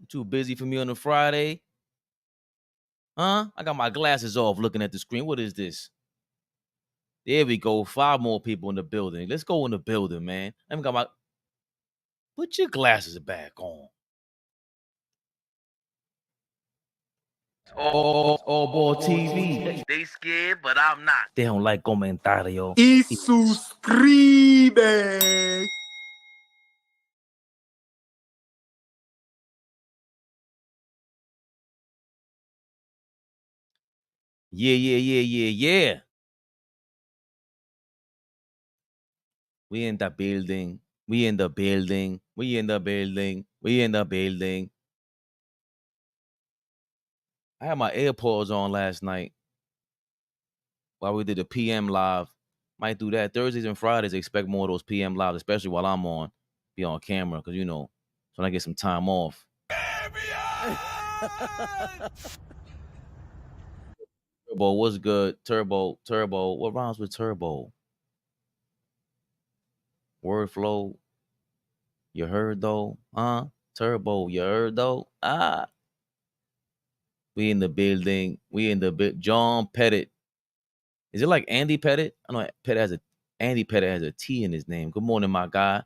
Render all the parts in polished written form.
Too busy for me on a Friday. Huh? I got my glasses off looking at the screen. What is this? There we go. 5 more people in the building. Let's go in the building, man. I haven't got my... Put your glasses back on. All Ball TV. They scared, but I'm not. They don't like comentario. Y suscribe. Yeah. We in the building. We in the building. We in the building. We in the building. I had my AirPods on last night while we did the PM live. Might do that. Thursdays and Fridays, expect more of those PM lives, especially while I'm on. Be on camera, because, so when I get some time off. Turbo, what's good? Turbo. What rhymes with turbo? Word flow. You heard though? Huh? Turbo, you heard though? We in the building. John Pettit. Is it like Andy Pettit? I know Andy Pettit has a T in his name. Good morning, my guy.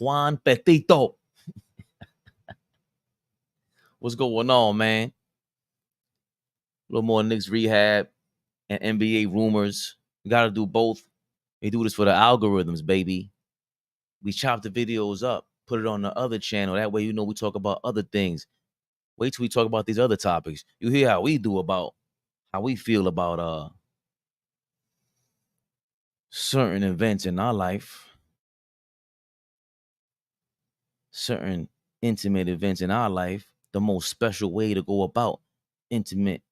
Juan Petito. What's going on, man? A little more Knicks rehab and NBA rumors. We got to do both. We do this for the algorithms, baby. We chop the videos up, put it on the other channel. That way, we talk about other things. Wait till we talk about these other topics. You hear how we feel about certain events in our life, certain intimate events in our life, the most special way to go about intimate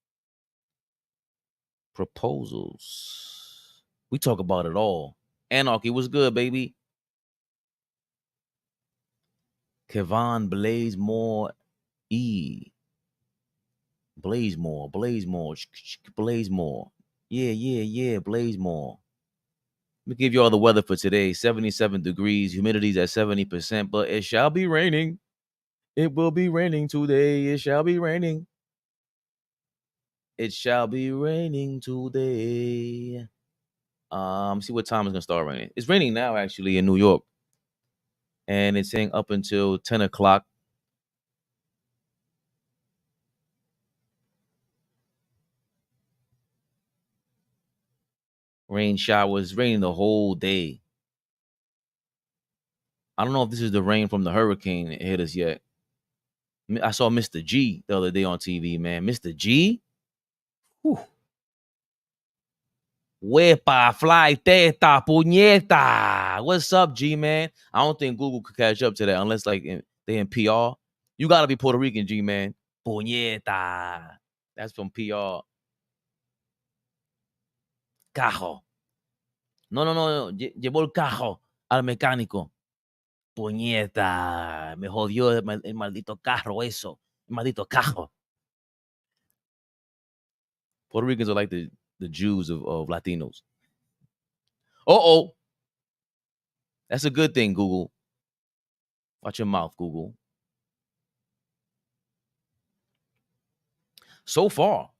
proposals. We talk about it all. Anarchy, what's good, baby? Kevon Blazemore E. Blazemore. Yeah, Blazemore. Let me give you all the weather for today. 77 degrees, humidity's at 70%, but it shall be raining. It will be raining today. It shall be raining. It shall be raining today. See what time it's gonna start raining. It's raining now, actually, in New York. And it's saying up until 10 o'clock. Rain showers, raining the whole day. I don't know if this is the rain from the hurricane that hit us yet. I saw Mr. G the other day on TV, man. Mr. G? Whew. Wepa, fly, teta, puñeta. What's up, G, man? I don't think Google could catch up to that unless, they in PR. You got to be Puerto Rican, G, man. Puñeta. That's from PR. Cajo. No. Llevó el cajo al mecánico. Puñeta. Me jodió el maldito carro eso. El maldito cajo. Puerto Ricans are like the Jews of Latinos. That's a good thing, Google. Watch your mouth, Google. So far,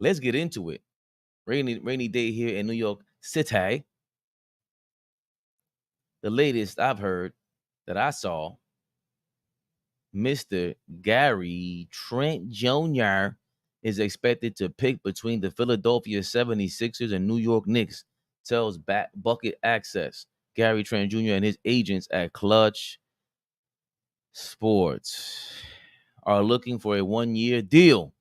let's get into it. Rainy day here in New York City. The latest I've heard that I saw, Mr. Gary Trent Jr. is expected to pick between the Philadelphia 76ers and New York Knicks, tells Bucket Access. Gary Trent Jr. and his agents at Clutch Sports are looking for a 1-year deal.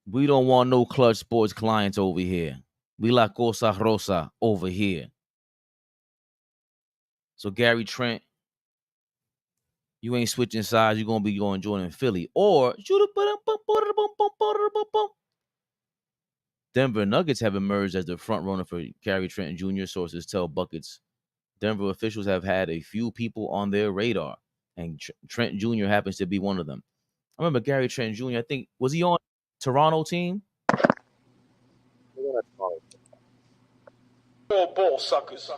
We don't want no Clutch Sports clients over here. We la cosa rosa over here. So Gary Trent, you ain't switching sides. You're going to be going joining Philly. Or Denver Nuggets have emerged as the front runner for Gary Trent Jr., sources tell Buckets. Denver officials have had a few people on their radar, and Trent Jr. happens to be one of them. I remember Gary Trent Jr., I think, was he on Toronto team? Ball suckers.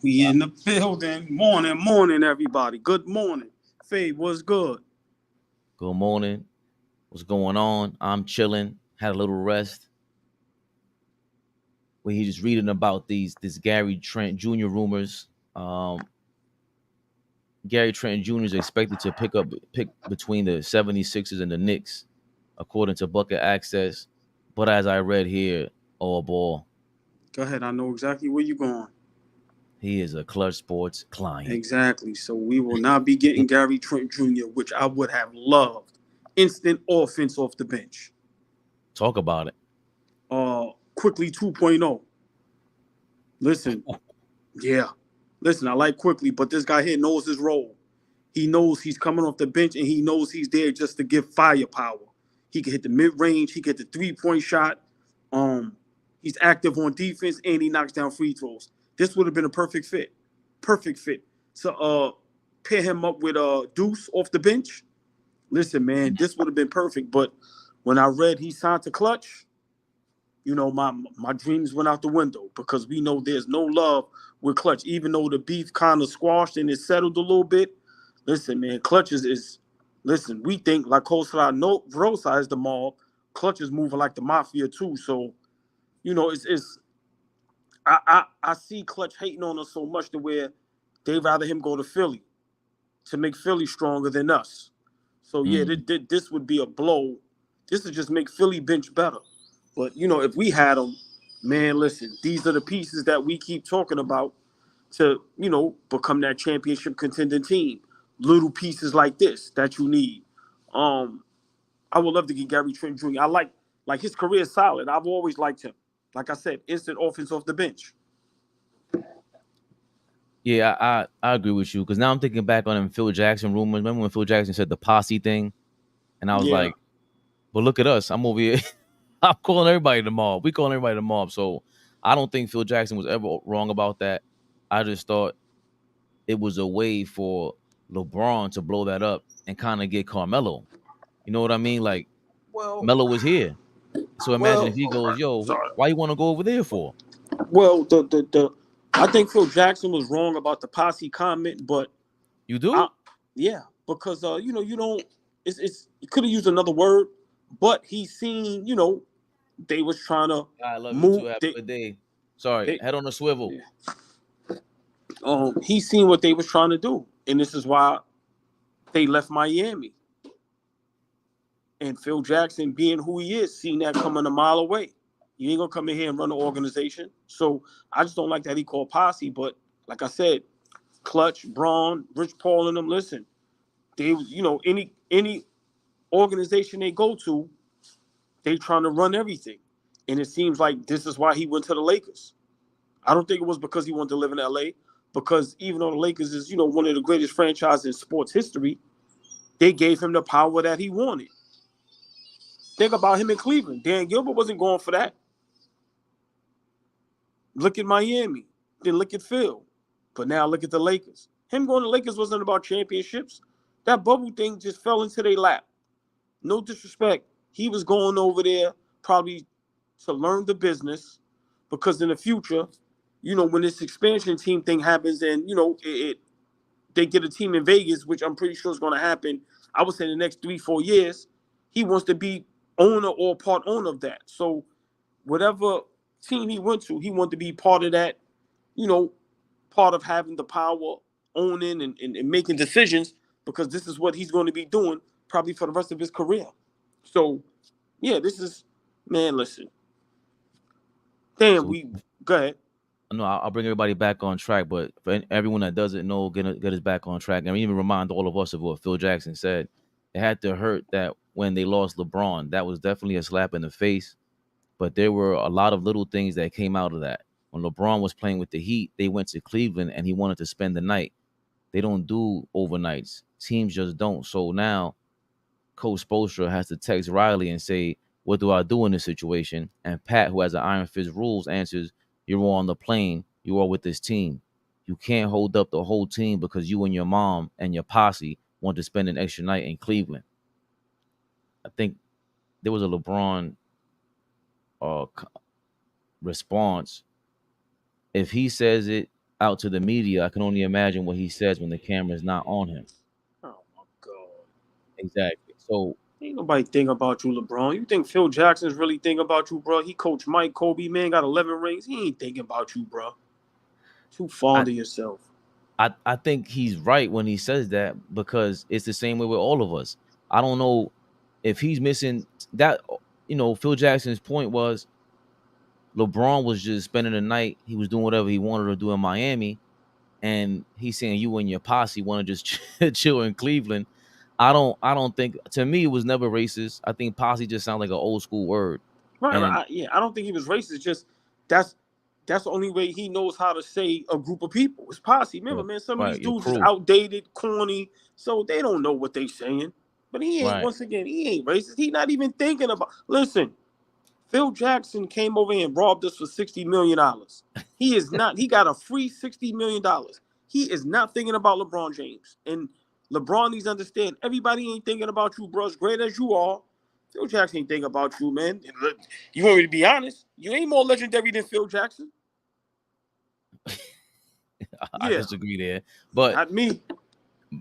We in the building. Morning, everybody. Good morning. Fabe, what's good? Good morning. What's going on? I'm chilling. Had a little rest. Where he's just reading about this Gary Trent Jr. rumors. Um, Gary Trent Jr. is expected to pick between the 76ers and the Knicks, according to Bucket Access. But as I read here, oh boy, Go ahead. I know exactly where you're going. he is a Clutch Sports client. Exactly. So we will not be getting Gary Trent Jr., which I would have loved. Instant offense off the bench. Talk about it. Quickly 2.0. Listen, yeah. Listen, I like quickly, but this guy here knows his role. He knows he's coming off the bench and he knows he's there just to give firepower. He can hit the mid range, he can hit the 3-point shot. Um, he's active on defense and he knocks down free throws. This would have been a perfect fit. Perfect fit. So pair him up with Deuce off the bench. Listen, man, this would have been perfect. But when I read he signed to Clutch, my dreams went out the window because we know there's no love with Clutch. Even though the beef kind of squashed and it settled a little bit, listen, man, Clutch is listen, we think like Costa no Rosa is the mob. Clutch is moving like the mafia too. So, it's I see Clutch hating on us so much to where they rather him go to Philly to make Philly stronger than us. So yeah, Mm. this would be a blow. This would just make Philly bench better. But if we had them, man, listen, these are the pieces that we keep talking about to become that championship contending team. Little pieces like this that you need. Um, I would love to get Gary Trent Jr. I like his career is solid. I've always liked him. Like I said, instant offense off the bench. Yeah, I agree with you because now I'm thinking back on them Phil Jackson rumors. Remember when Phil Jackson said the posse thing, and I was Yeah. like, "But look at us! I'm over here. I'm calling everybody the mob. We calling everybody the mob." So I don't think Phil Jackson was ever wrong about that. I just thought it was a way for LeBron to blow that up and kind of get Carmelo. You know what I mean? Like Well, Melo was here, so imagine if well, he goes, "Yo, sorry. why you want to go over there for?" Well, the I think Phil Jackson was wrong about the posse comment, but You I do? yeah, because you don't it's you could have used another word, but he seen, they was trying to I love you too. move Have a good day. Sorry, they head on a swivel. yeah. He seen what they was trying to do. And this is why they left Miami. And Phil Jackson, being who he is, seen that coming a mile away. You ain't gonna come in here and run the organization. So I just don't like that he called posse. But like I said, Clutch, Braun, Rich Paul, and them. Listen, they any organization they go to, they trying to run everything, and it seems like this is why he went to the Lakers. I don't think it was because he wanted to live in LA. Because even though the Lakers is one of the greatest franchises in sports history, they gave him the power that he wanted. Think about him in Cleveland. Dan Gilbert wasn't going for that. Look at Miami. Then look at Phil. But now look at the Lakers. Him going to Lakers wasn't about championships. That bubble thing just fell into their lap. No disrespect. He was going over there probably to learn the business because in the future, when this expansion team thing happens and, they get a team in Vegas, which I'm pretty sure is going to happen, I would say in the next 3-4 years, he wants to be owner or part owner of that. So whatever team he went to, he wanted to be part of that, you know, part of having the power, owning and making decisions because this is what he's going to be doing probably for the rest of his career. So, yeah, this is, man, listen. Damn, So we, go ahead. no, I'll bring everybody back on track. But for everyone that doesn't know, get us back on track, and even remind all of us of what Phil Jackson said. It had to hurt that when they lost LeBron, that was definitely a slap in the face. But there were a lot of little things that came out of that. When LeBron was playing with the Heat, they went to Cleveland and he wanted to spend the night. They don't do overnights. Teams just don't. So now Coach Spoelstra has to text Riley and say, "What do I do in this situation?" And Pat, who has an iron fist rules, answers, "You're on the plane. You are with this team. You can't hold up the whole team because you and your mom and your posse want to spend an extra night in Cleveland." I think there was a LeBron uh, response. If he says it, out to the media, I can only imagine what he says when the camera is not on him. Oh my God. Exactly. So Ain't nobody think about you, LeBron. You think Phil Jackson's really thinking about you, bro? He coached Mike, Kobe, man, got 11 rings. He ain't thinking about you, bro. Too I, fond of yourself. I think he's right when he says that because it's the same way with all of us. I don't know if he's missing that. Phil Jackson's point was LeBron was just spending the night. He was doing whatever he wanted to do in Miami, and he's saying you and your posse want to just chill in Cleveland. I don't think, to me, it was never racist. I think posse just sounds like an old school word. Right, And right. I don't think he was racist. Just that's that's the only way he knows how to say a group of people. It's posse. Remember, your man, some of these right, your dudes is crew. outdated, corny, so they don't know what they saying. But he ain't. Right. Once again, he ain't racist. He not even thinking about. Listen, Phil Jackson came over here and robbed us for $60 million. He is not. He got a free $60 million. He is not thinking about LeBron James. And LeBron needs to understand. Everybody ain't thinking about you, bro. As great as you are, Phil Jackson ain't thinking about you, man. You want me to be honest? You ain't more legendary than Phil Jackson. I Yeah, disagree there. But not me.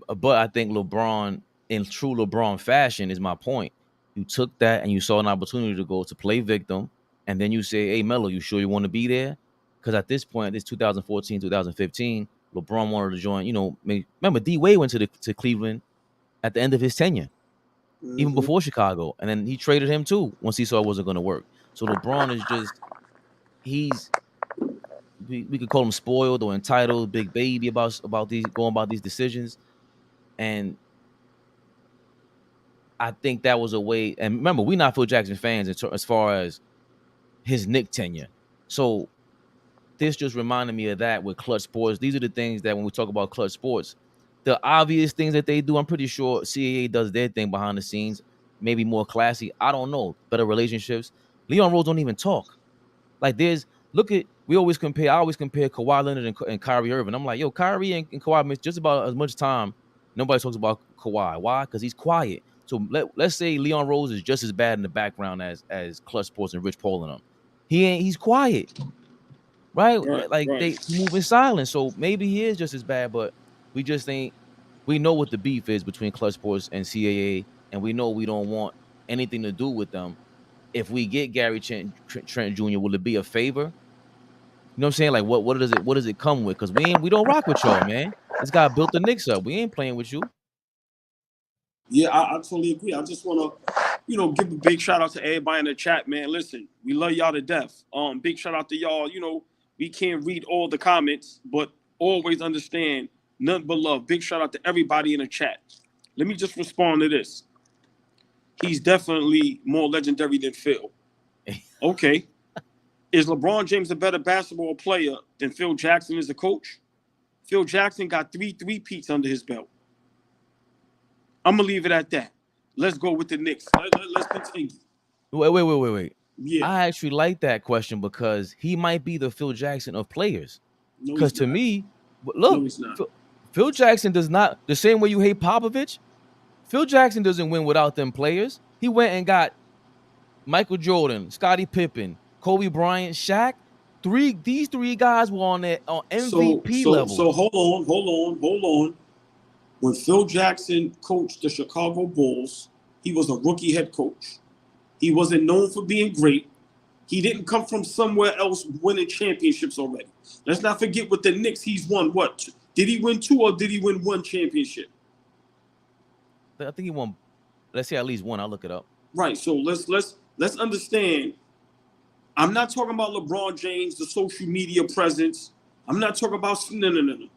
I think LeBron, in true LeBron fashion, is my point. You took that and you saw an opportunity to go to play victim, and then you say, "Hey, Melo, you sure you want to be there?" Because at this point, it's 2014, 2015. LeBron wanted to join. Remember D Wade went to Cleveland at the end of his tenure, even Mm-hmm. before Chicago, and then he traded him too once he saw it wasn't going to work. So LeBron is just he's we could call him spoiled or entitled, big baby about these going about these decisions, and I think that was a way. And remember, we're not Phil Jackson fans as far as his Knick tenure. So this just reminded me of that with clutch sports. These are the things that when we talk about clutch sports, the obvious things that they do, I'm pretty sure CAA does their thing behind the scenes, maybe more classy. I don't know. Better relationships. Leon Rose don't even talk. Like I always compare Kawhi Leonard and Kyrie Irving. I'm like, yo, Kyrie and Kawhi miss just about as much time. Nobody talks about Kawhi. Why? Because he's quiet. So let's say Leon Rose is just as bad in the background as Clutch Sports and Rich Paul and them. He's quiet, right? Right, Like right. he move in silence. So maybe he is just as bad, but we just ain't. We know what the beef is between Clutch Sports and CAA, and we know we don't want anything to do with them. If we get Gary Trent Jr., will it be a favor? You know what I'm saying? Like what does it come with? Because we don't rock with y'all, man. This guy built the Knicks up. We ain't playing with you. Yeah, I totally agree. I just want to, give a big shout out to everybody in the chat, man. Listen, we love y'all to death. Big shout out to y'all. We can't read all the comments, but always understand nothing but love. Big shout out to everybody in the chat. Let me just respond to this. He's definitely more legendary than Phil. Okay. Is LeBron James a better basketball player than Phil Jackson as a coach? Phil Jackson got three-peats under his belt. I'm gonna leave it at that. Let's go with the Knicks. Let's continue. Wait. Yeah. I actually like that question because he might be the Phil Jackson of players. No, Because he's to not. me, No, look, he's not. Phil Jackson does not, the same way you hate Popovich, Phil Jackson doesn't win without them players. He went and got Michael Jordan, Scottie Pippen, Kobe Bryant, Shaq. These three guys were on So, MVP so, so levels. hold on. When Phil Jackson coached the Chicago Bulls, he was a rookie head coach. He wasn't known for being great. He didn't come from somewhere else winning championships already. Let's not forget with the Knicks, he's won what? Did he win two or did he win one championship? I think he won. Let's say at least one. I'll look it up. Right. So let's understand. I'm not talking about LeBron James, the social media presence. I'm not talking about no.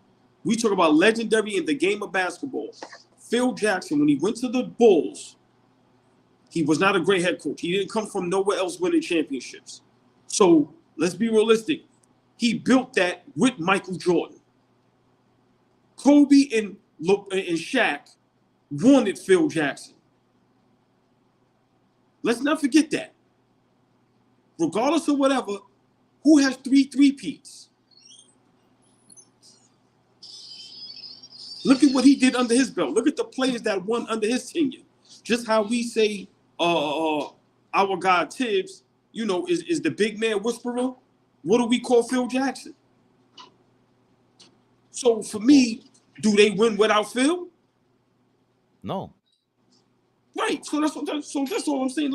We talk about legendary in the game of basketball. Phil Jackson, when he went to the Bulls, he was not a great head coach. He didn't come from nowhere else winning championships. So let's be realistic. He built that with Michael Jordan. Kobe and Shaq wanted Phil Jackson. Let's not forget that. Regardless of whatever, who has three-peats? Look at what he did under his belt. Look at the players that won under his tenure. Just how we say our guy Tibbs, is the big man whisperer. What do we call Phil Jackson? So for me, do they win without Phil? No. Right. So that's all I'm saying.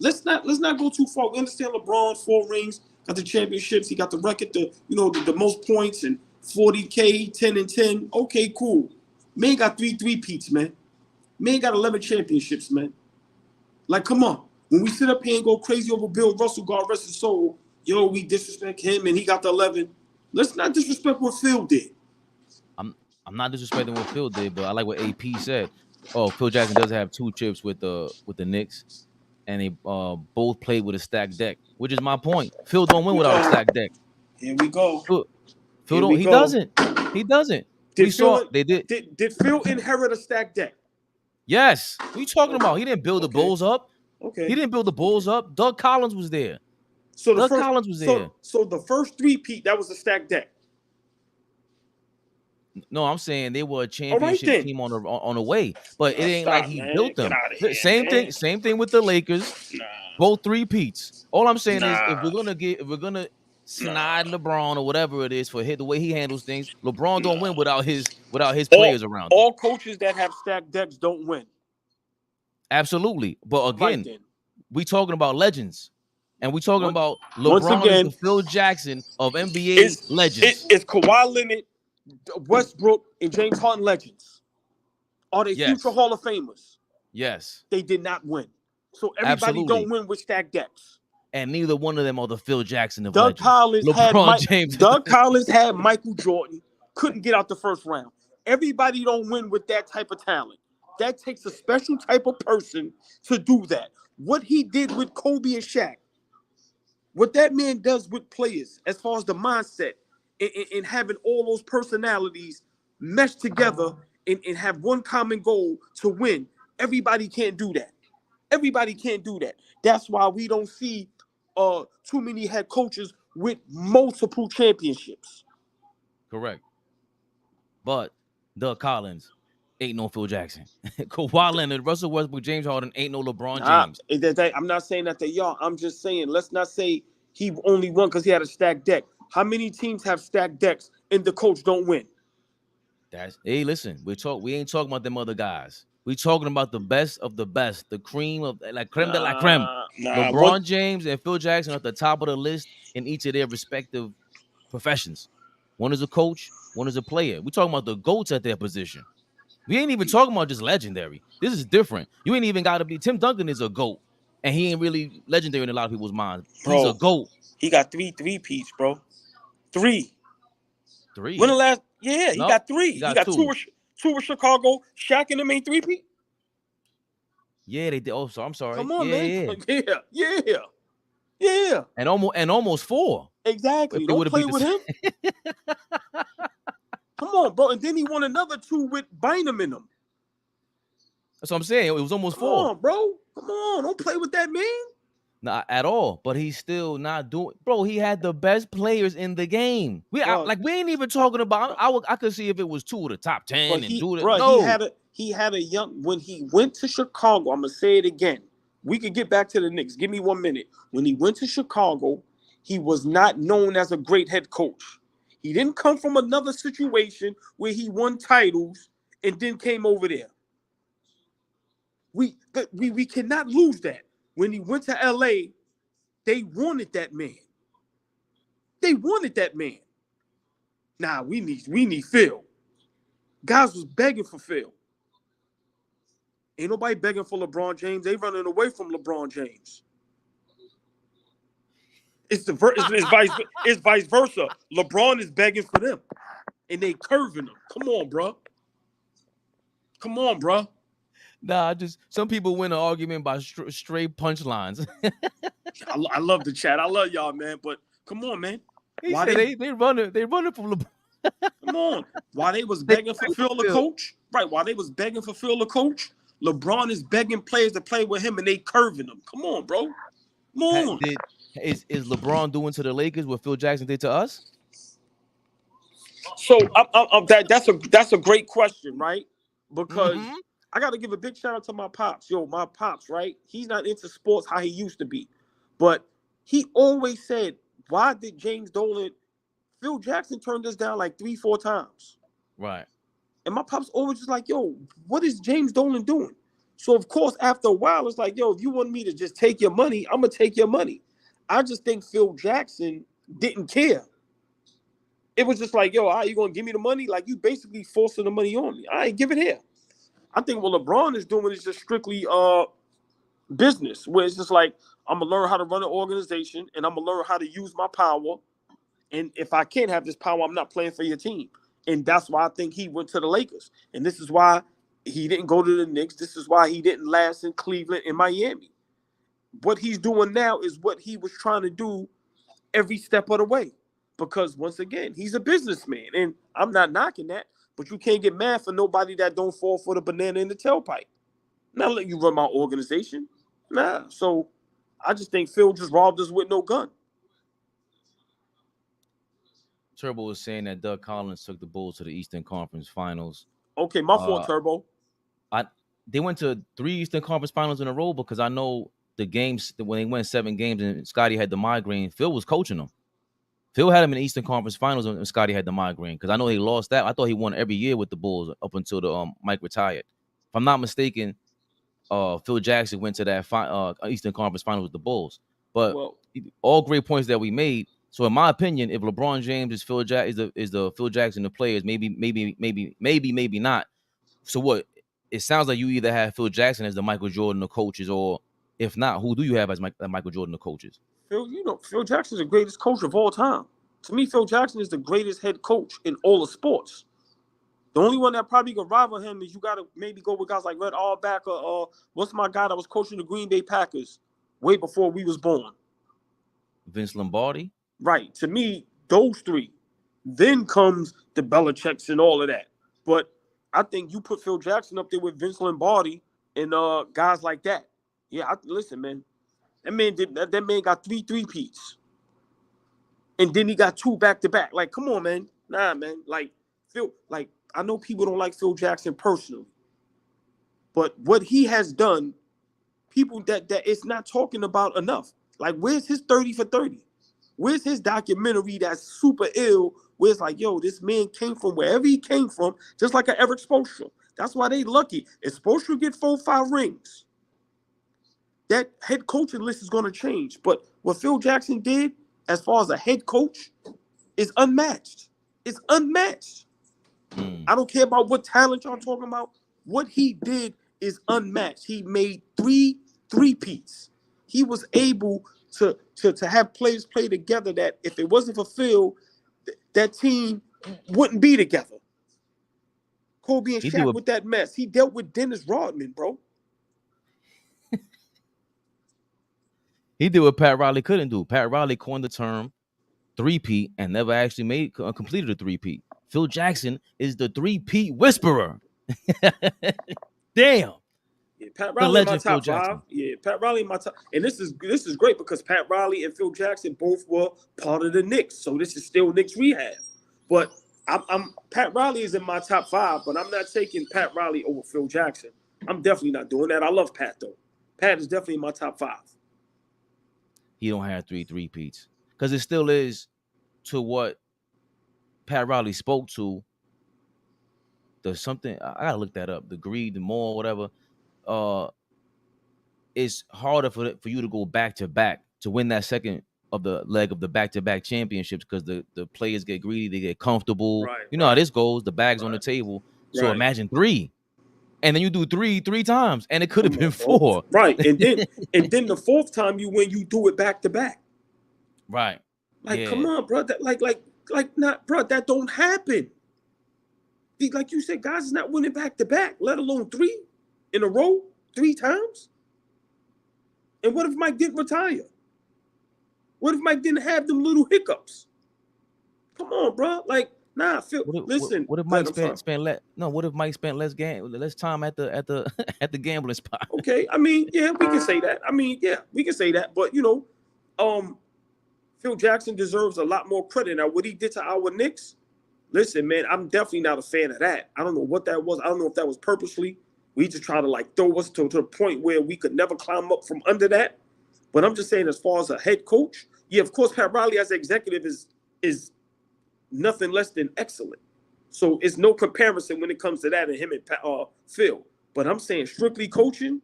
Let's not go too far. We understand LeBron 4 rings, got the championships, he got the record, the most points and 40K, 10-10. Okay, cool. Man got 3 peats, man. Man got 11 championships, man. Like, come on. When we sit up here and go crazy over Bill Russell, God rest his soul, we disrespect him and he got the 11. Let's not disrespect what Phil did. I'm not disrespecting what Phil did, but I like what AP said. Oh, Phil Jackson does have 2 chips with the Knicks, and they both played with a stacked deck, which is my point. Phil don't win without a stacked deck. Here we go. Phil don't. He doesn't. He doesn't. We saw they did. Did Phil inherit a stacked deck? Yes. What are you talking about? He didn't build the Bulls up. Okay. He didn't build the Bulls up. Doug Collins was there. So Collins was there. So the first 3-peat, that was a stacked deck. No, I'm saying they were a championship team on the way, but it ain't like he built them. Same thing with the Lakers. Both 3-peats. All I'm saying is if we're gonna snide LeBron or whatever it is for the way he handles things, LeBron don't win without his players around him. All coaches that have stacked decks don't win. Absolutely, but again, we talking about legends. And we talking about LeBron is the Phil Jackson of NBA legends. It's Kawhi Leonard, Westbrook, and James Harden legends. Are they future Hall of Famers? Yes. They did not win. So everybody don't win with stacked decks. And neither one of them are the Phil Jackson of legends. James. Doug Collins had Michael Jordan, couldn't get out the first round. Everybody don't win with that type of talent. That takes a special type of person to do that. What he did with Kobe and Shaq, what that man does with players as far as the mindset and having all those personalities mesh together and have one common goal to win, everybody can't do that. Everybody can't do that. That's why we don't see too many head coaches with multiple championships. Correct. But Doug Collins ain't no Phil Jackson. Kawhi Leonard, Russell Westbrook, James Harden ain't no LeBron James. I'm not saying that they are. I'm just saying, let's not say he only won because he had a stacked deck. How many teams have stacked decks and the coach don't win? Listen, we ain't talking about them other guys. We talking about the best of the best, the cream of creme de la creme. LeBron James and Phil Jackson are at the top of the list in each of their respective professions. One is a coach, one is a player. We talking about the GOATs at their position. We ain't even talking about just legendary. This is different. You ain't even got to be. Tim Duncan is a GOAT, and he ain't really legendary in a lot of people's minds. He's a GOAT. He got 3-peats, bro. 3. Three. When the last? Yeah, he got 3. He got 2 with Chicago. Shaq and them ain't 3-peat. Yeah, they did. Oh, so I'm sorry. Come on, man. Yeah. And almost 4. Exactly. Don't play with him. Come on, bro. And then he won another 2 with Bynum in them. That's what I'm saying. It was almost 4. Come on, bro. Come on. Don't play with that man. Not at all. But he's still not doing. Bro, he had the best players in the game. We ain't even talking about. I could see if it was 2 of the top 10 and 2 of the. No. He had a young. When he went to Chicago, I'm gonna say it again. We could get back to the Knicks. Give me 1 minute. When he went to Chicago, he was not known as a great head coach. He didn't come from another situation where he won titles and then came over there. We cannot lose that. When he went to LA, they wanted that man. They wanted that man. Nah, we need Phil. Guys was begging for Phil. Ain't nobody begging for LeBron James. They running away from LeBron James. It's vice versa. LeBron is begging for them, and they curving them. Come on, bro. Nah, some people win an argument by straight punchlines. I love the chat. I love y'all, man. But come on, man. Why they running from LeBron? Come on. Why they was begging for Phil the coach? Right. Why they was begging for Phil the coach? LeBron is begging players to play with him, and they curving them. Come on, bro. Come on. Is LeBron doing to the Lakers what Phil Jackson did to us? So that's a great question, right? Because I got to give a big shout out to my pops. My pops, right? He's not into sports how he used to be, but he always said, "Why did James Dolan Phil Jackson turned us down like 3-4 times. Right. And my pops always just like, yo, what is James Dolan doing? So, of course, after a while, it's like, yo, if you want me to just take your money, I'm going to take your money. I just think Phil Jackson didn't care. It was just like, yo, are you going to give me the money? Like, you basically forcing the money on me. I ain't give it here. I think what LeBron is doing is just strictly business, where it's just like, I'm going to learn how to run an organization, and I'm going to learn how to use my power. And if I can't have this power, I'm not playing for your team. And that's why I think he went to the Lakers. And this is why he didn't go to the Knicks. This is why he didn't last in Cleveland and Miami. What he's doing now is what he was trying to do every step of the way. Because, once again, he's a businessman. And I'm not knocking that. But you can't get mad for nobody that don't fall for the banana in the tailpipe. Not letting you run my organization. Nah. So I just think Phil just robbed us with no gun. Turbo was saying that Doug Collins took the Bulls to the Eastern Conference Finals. Okay, my fault, Turbo. They went to 3 Eastern Conference Finals in a row because I know the games when they went 7 games and Scotty had the migraine. Phil was coaching them. Phil had him in the Eastern Conference Finals and Scotty had the migraine because I know he lost that. I thought he won every year with the Bulls up until the Mike retired. If I'm not mistaken, Phil Jackson went to that Eastern Conference Finals with the Bulls. But all great points that we made. So in my opinion, if LeBron James is the Phil Jackson the players, maybe not. So what? It sounds like you either have Phil Jackson as the Michael Jordan of coaches, or if not, who do you have as Michael Jordan of coaches? Phil Jackson is the greatest coach of all time. To me, Phil Jackson is the greatest head coach in all of sports. The only one that probably could rival him is you got to maybe go with guys like Red Auerbach or what's my guy that was coaching the Green Bay Packers way before we was born? Vince Lombardi. Right. To me, those 3. Then comes the Belichick's and all of that. But I think you put Phil Jackson up there with Vince Lombardi and guys like that. Yeah, listen, man. That man got 3 three-peats. And then he got 2 back-to-back. Like, come on, man. Nah, man. Like, Phil, like, I know people don't like Phil Jackson personally. But what he has done, people that it's not talking about enough. Like, where's his 30 for 30? Where's his documentary that's super ill, where it's like, yo, this man came from wherever he came from, just like an Eric Spoelstra. That's why they lucky. If Spoelstra get 4-5 rings, that head coaching list is going to change. But what Phil Jackson did, as far as a head coach, is unmatched. It's unmatched. I don't care about what talent y'all talking about. What he did is unmatched. He made 3 three-peats. He was able to have players play together that if it wasn't for Phil, that team wouldn't be together. Kobe and Shaq with that mess. He dealt with Dennis Rodman, bro. He did what Pat Riley couldn't do. Pat Riley coined the term 3-peat and never actually completed a 3-peat. Phil Jackson is the 3-peat whisperer. Damn. Yeah, Pat Riley in my top 5. Yeah, Pat Riley in my top. And this is great because Pat Riley and Phil Jackson both were part of the Knicks. So this is still Knicks rehab. But Pat Riley is in my top 5, but I'm not taking Pat Riley over Phil Jackson. I'm definitely not doing that. I love Pat though. Pat is definitely in my top 5. He don't have 3 three-peats. Because it still is to what Pat Riley spoke to. There's something I gotta look that up. The greed, the more, whatever. It's harder for you to go back to back to win that second of the leg of the back-to-back championships because the players get greedy, they get comfortable. Right, you know how this goes. The bag's on the table. So imagine 3. And then you do 3 times, and it could have been 4. Right. And then the 4th time you win, you do it back to back. Right. Like, come on, bro. That not, bro. That don't happen. Like you said, guys is not winning back to back, let alone 3 in a row, 3 times. And what if Mike didn't retire? What if Mike didn't have them little hiccups? Come on, bro. Like, nah, Phil. Listen. What if Mike what if Mike spent less time at the at the gambling spot? Okay, I mean, yeah, we can say that. We can say that. But Phil Jackson deserves a lot more credit. Now, what he did to our Knicks, listen, man, I'm definitely not a fan of that. I don't know what that was. I don't know if that was purposely. We just try to like throw us to the point where we could never climb up from under that. But I'm just saying, as far as a head coach, yeah, of course, Pat Riley as an executive is nothing less than excellent. So it's no comparison when it comes to that and him and Phil. But I'm saying strictly coaching,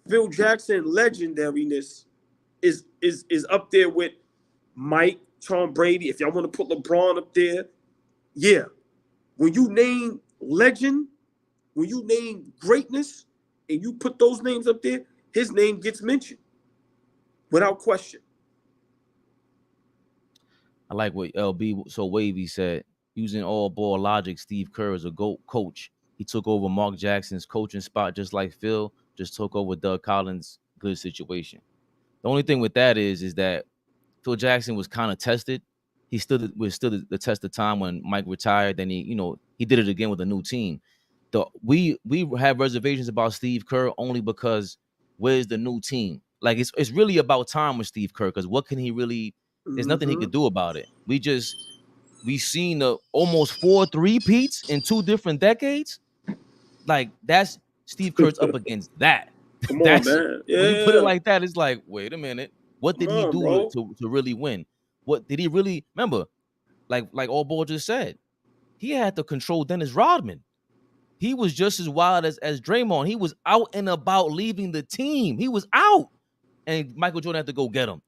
Phil Jackson legendariness is up there with Mike, Tom Brady. If y'all want to put LeBron up there, yeah. When you name legend, when you name greatness, and you put those names up there, his name gets mentioned without question. I like what LB so wavy said. Using all ball logic, Steve Kerr is a GOAT coach. He took over Mark Jackson's coaching spot just like Phil just took over Doug Collins' good situation. The only thing with that is that Phil Jackson was kind of tested. He withstood the test of time when Mike retired. Then he did it again with a new team. We have reservations about Steve Kerr only because where's the new team? Like it's really about time with Steve Kerr because what can he really? There's nothing he could do about it. We've seen almost 4 3-peats in 2 different decades. Like that's Steve Kerr's up against that. Come on, That's man. Yeah. when you put it like that, it's like, wait a minute. What did he do bro. to really win? What did he really remember? Like All Ball just said, he had to control Dennis Rodman. He was just as wild as Draymond. He was out and about leaving the team. He was out. And Michael Jordan had to go get him.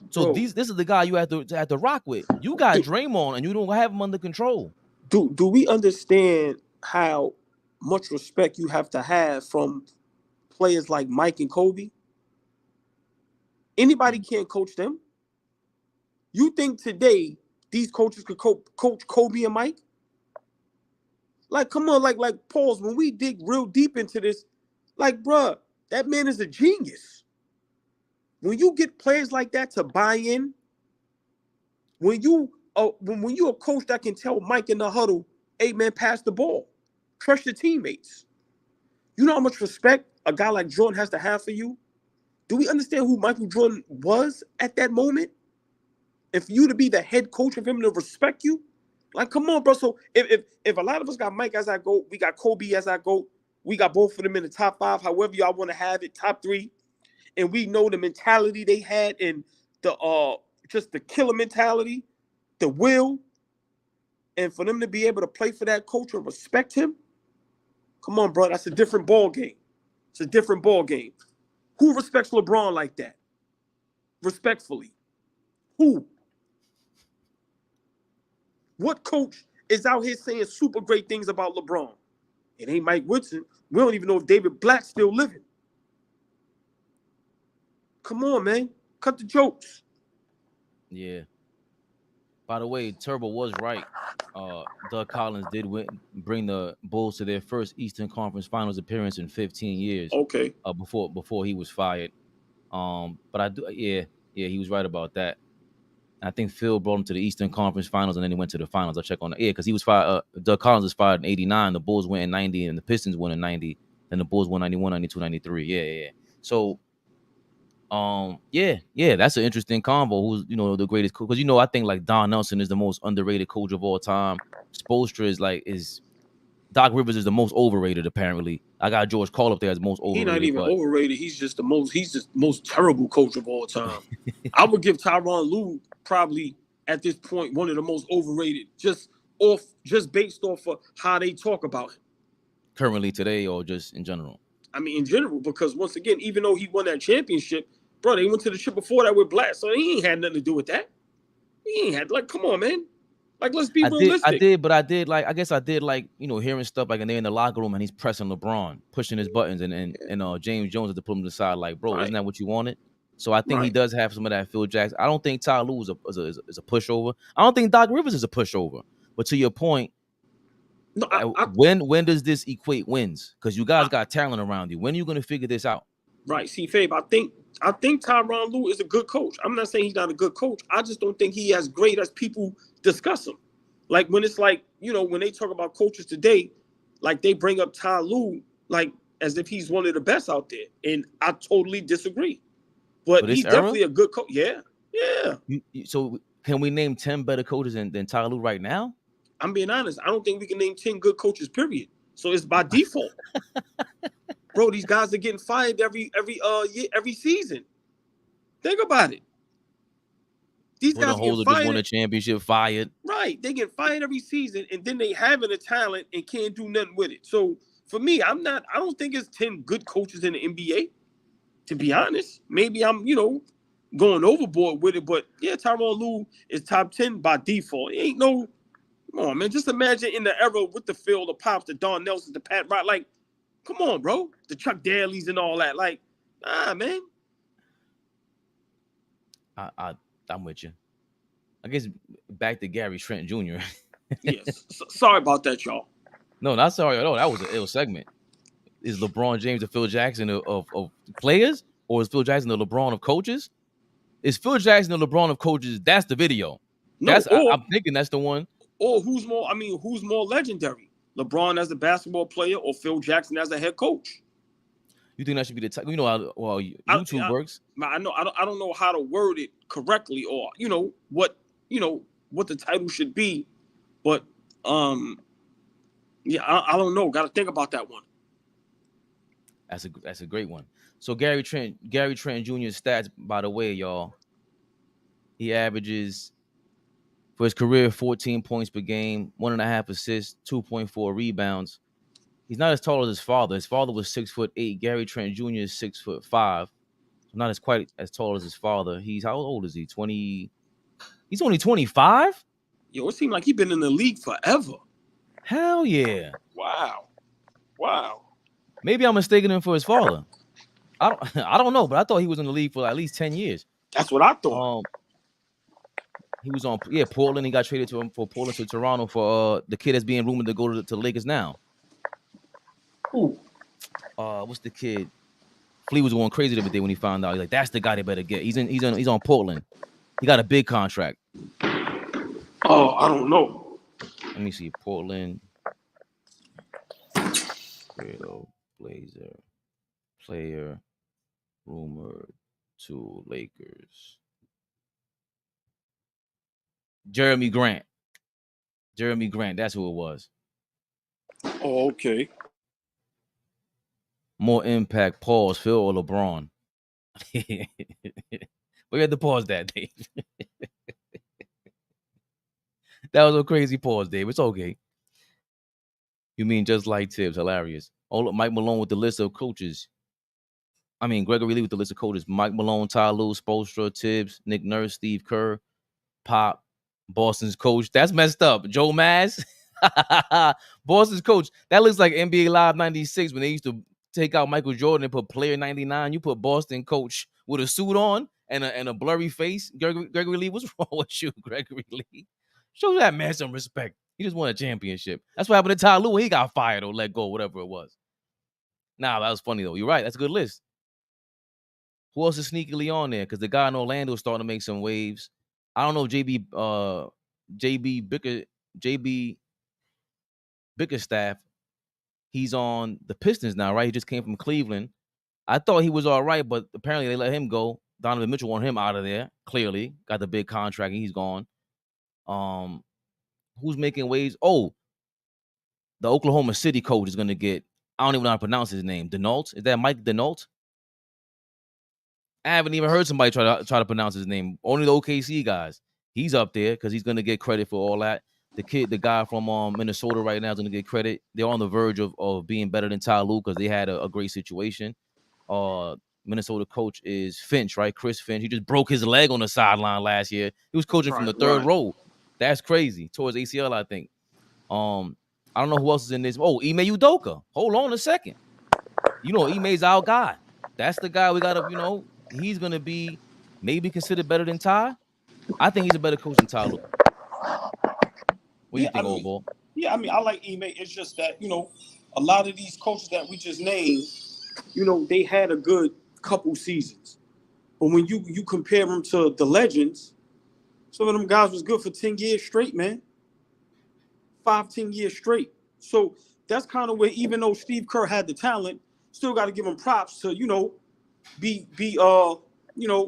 So Bro, this is the guy you have to rock with. You got Draymond and you don't have him under control. Do we understand how much respect you have to have from players like Mike and Kobe? Anybody can't coach them. You think today these coaches could coach Kobe and Mike? Like, come on, like pause. When we dig real deep into this, like, bruh, that man is a genius. When you get players like that to buy in, when you're a coach that can tell Mike in the huddle, hey man, pass the ball, trust your teammates. You know how much respect a guy like Jordan has to have for you? Do we understand who Michael Jordan was at that moment? And for you to be the head coach of him to respect you, like, come on, bro. So if a lot of us got Mike as our GOAT, we got Kobe as our GOAT, we got both of them in the top 5, however y'all want to have it, top 3, and we know the mentality they had and the just the killer mentality, the will, and for them to be able to play for that coach and respect him, come on, bro. That's a different ball game. It's a different ball game. Who respects LeBron like that? Respectfully. Who? What coach is out here saying super great things about LeBron? It ain't Mike Woodson. We don't even know if David Blatt's still living. Come on, man. Cut the jokes. Yeah. By the way, Turbo was right. Doug Collins did bring the Bulls to their first Eastern Conference Finals appearance in 15 years. Okay. Before he was fired. But I do, yeah, he was right about that. I think Phil brought him to the Eastern Conference Finals, and then he went to the finals. I'll check on that. Yeah, because he was fired. Doug Collins was fired in '89. The Bulls went in '90, and the Pistons won in '90. Then the Bulls won '91, '92, '93. Yeah. So, yeah, that's an interesting combo. Who's the greatest coach? Because I think like Don Nelson is the most underrated coach of all time. Spoelstra is Doc Rivers is the most overrated. Apparently, I got George Karl up there as the most overrated. He's not even overrated. He's just the most terrible coach of all time. I would give Tyronn Lue probably at this point one of the most overrated, just based off of how they talk about him. Currently today, or just in general? I mean, in general, because once again, even though he won that championship, bro, they went to the ship before that with Blatt, so he ain't had nothing to do with that. He ain't had, like, come on, man. Like, let's be realistic. I guess I did like, hearing stuff like, and they're in the locker room and he's pressing LeBron, pushing his buttons, and James Jones had to put him to the side, like, bro, Isn't that what you wanted? So I think he does have some of that Phil Jackson. I don't think Ty Lue is a pushover. I don't think Doc Rivers is a pushover. But to your point, no, when does this equate wins? Because you guys got talent around you. When are you going to figure this out? Right. See, Fabe, I think Tyronn Lue is a good coach. I'm not saying he's not a good coach. I just don't think he as great as people discuss him. Like when it's like, when they talk about coaches today, like they bring up Ty Lue like as if he's one of the best out there. And I totally disagree. But he's definitely a good coach. Yeah. So can we name 10 better coaches than Ty Lue right now? I'm being honest. I don't think we can name 10 good coaches, period. So it's by default. Bro, these guys are getting fired every season. Think about it. These guys get Budenholzer just won fired. a championship, fired. Right. They get fired every season, and then they having a talent and can't do nothing with it. So for me, I don't think it's 10 good coaches in the NBA, to be honest. Maybe I'm, going overboard with it, but yeah, Tyronn Lue is top 10 by default. It ain't no, come on, man. Just imagine in the era with the Phil, the Pops, the Don Nelsons, the Pat Riley, like, come on, bro. The Chuck Daly's and all that. Like, man. I'm with you. I guess back to Gary Trent Jr. Yes. Sorry about that, y'all. No, not sorry at all. That was an ill segment. Is LeBron James the Phil Jackson of players, or is Phil Jackson the LeBron of coaches? Is Phil Jackson the LeBron of coaches? That's the video. No, I'm thinking that's the one. Or who's more legendary? LeBron as a basketball player or Phil Jackson as a head coach? You think that should be the type? You know how YouTube works. I don't know how to word it correctly, or what the title should be, but yeah, I don't know. Got to think about that one. That's a great one. So Gary Trent Jr.'s stats, by the way, y'all. He averages for his career 14 points per game, 1.5 assists, 2.4 rebounds. He's not as tall as his father. His father was 6'8". Gary Trent Jr. is 6'5". So not as quite as tall as his father. He's how old is he? 20. He's only 25. Yo, it seemed like he's been in the league forever. Hell yeah! Wow. Maybe I'm mistaking him for his father. I don't know, but I thought he was in the league for at least 10 years. That's what I thought. He was on Portland. He got traded to him for Portland to Toronto for the kid that's being rumored to go to the Lakers now. Who? What's the kid? Flea was going crazy the other day when he found out. He's like, that's the guy they better get. He's on Portland. He got a big contract. Oh, I don't know. Let me see. Portland. Blazer. Player rumored to Lakers. Jeremy Grant. That's who it was. Oh, okay. More impact, pause, Phil or LeBron? We had to pause that, Dave. That was a crazy pause, Dave. It's okay. You mean just like Tibbs? Hilarious. Oh, look, Mike Malone with the list of coaches. I mean, Gregory Lee with the list of coaches. Mike Malone, Ty Lue, Spoelstra, Tibbs, Nick Nurse, Steve Kerr, Pop, Boston's coach. That's messed up. Joe Maz. Boston's coach. That looks like NBA Live 96 when they used to take out Michael Jordan and put player 99. You put Boston coach with a suit on and a blurry face. Gregory Lee, what's wrong with you, Gregory Lee? Show that man some respect. He just won a championship. That's what happened to Ty Lue. He got fired or let go, whatever it was. Nah, that was funny, though. You're right. That's a good list. Who else is sneakily on there? Because the guy in Orlando is starting to make some waves. I don't know if JB Bickerstaff, he's on the Pistons now, right? He just came from Cleveland. I thought he was all right, but apparently they let him go. Donovan Mitchell wanted him out of there, clearly. Got the big contract, and he's gone. Who's making waves? Oh, the Oklahoma City coach is going to get, I don't even know how to pronounce his name. Denault? Is that Mike Denault? I haven't even heard somebody try to pronounce his name. Only the OKC guys. He's up there because he's going to get credit for all that. The guy from Minnesota right now is going to get credit. They're on the verge of being better than Ty Lue because they had a great situation. Minnesota coach is Finch, right? Chris Finch. He just broke his leg on the sideline last year. He was coaching from the third row. That's crazy. Towards ACL, I think. I don't know who else is in this. Oh, Ime Udoka. Hold on a second. You know, Ime's our guy. That's the guy we got to, he's going to be maybe considered better than Ty. I think he's a better coach than Ty Lue. What do you think, old boy? Yeah, I like Ime. It's just that, a lot of these coaches that we just named, they had a good couple seasons. But when you compare them to the legends, some of them guys was good for 10 years straight, man. 5-10 years straight. So that's kind of where, even though Steve Kerr had the talent, still got to give him props to, be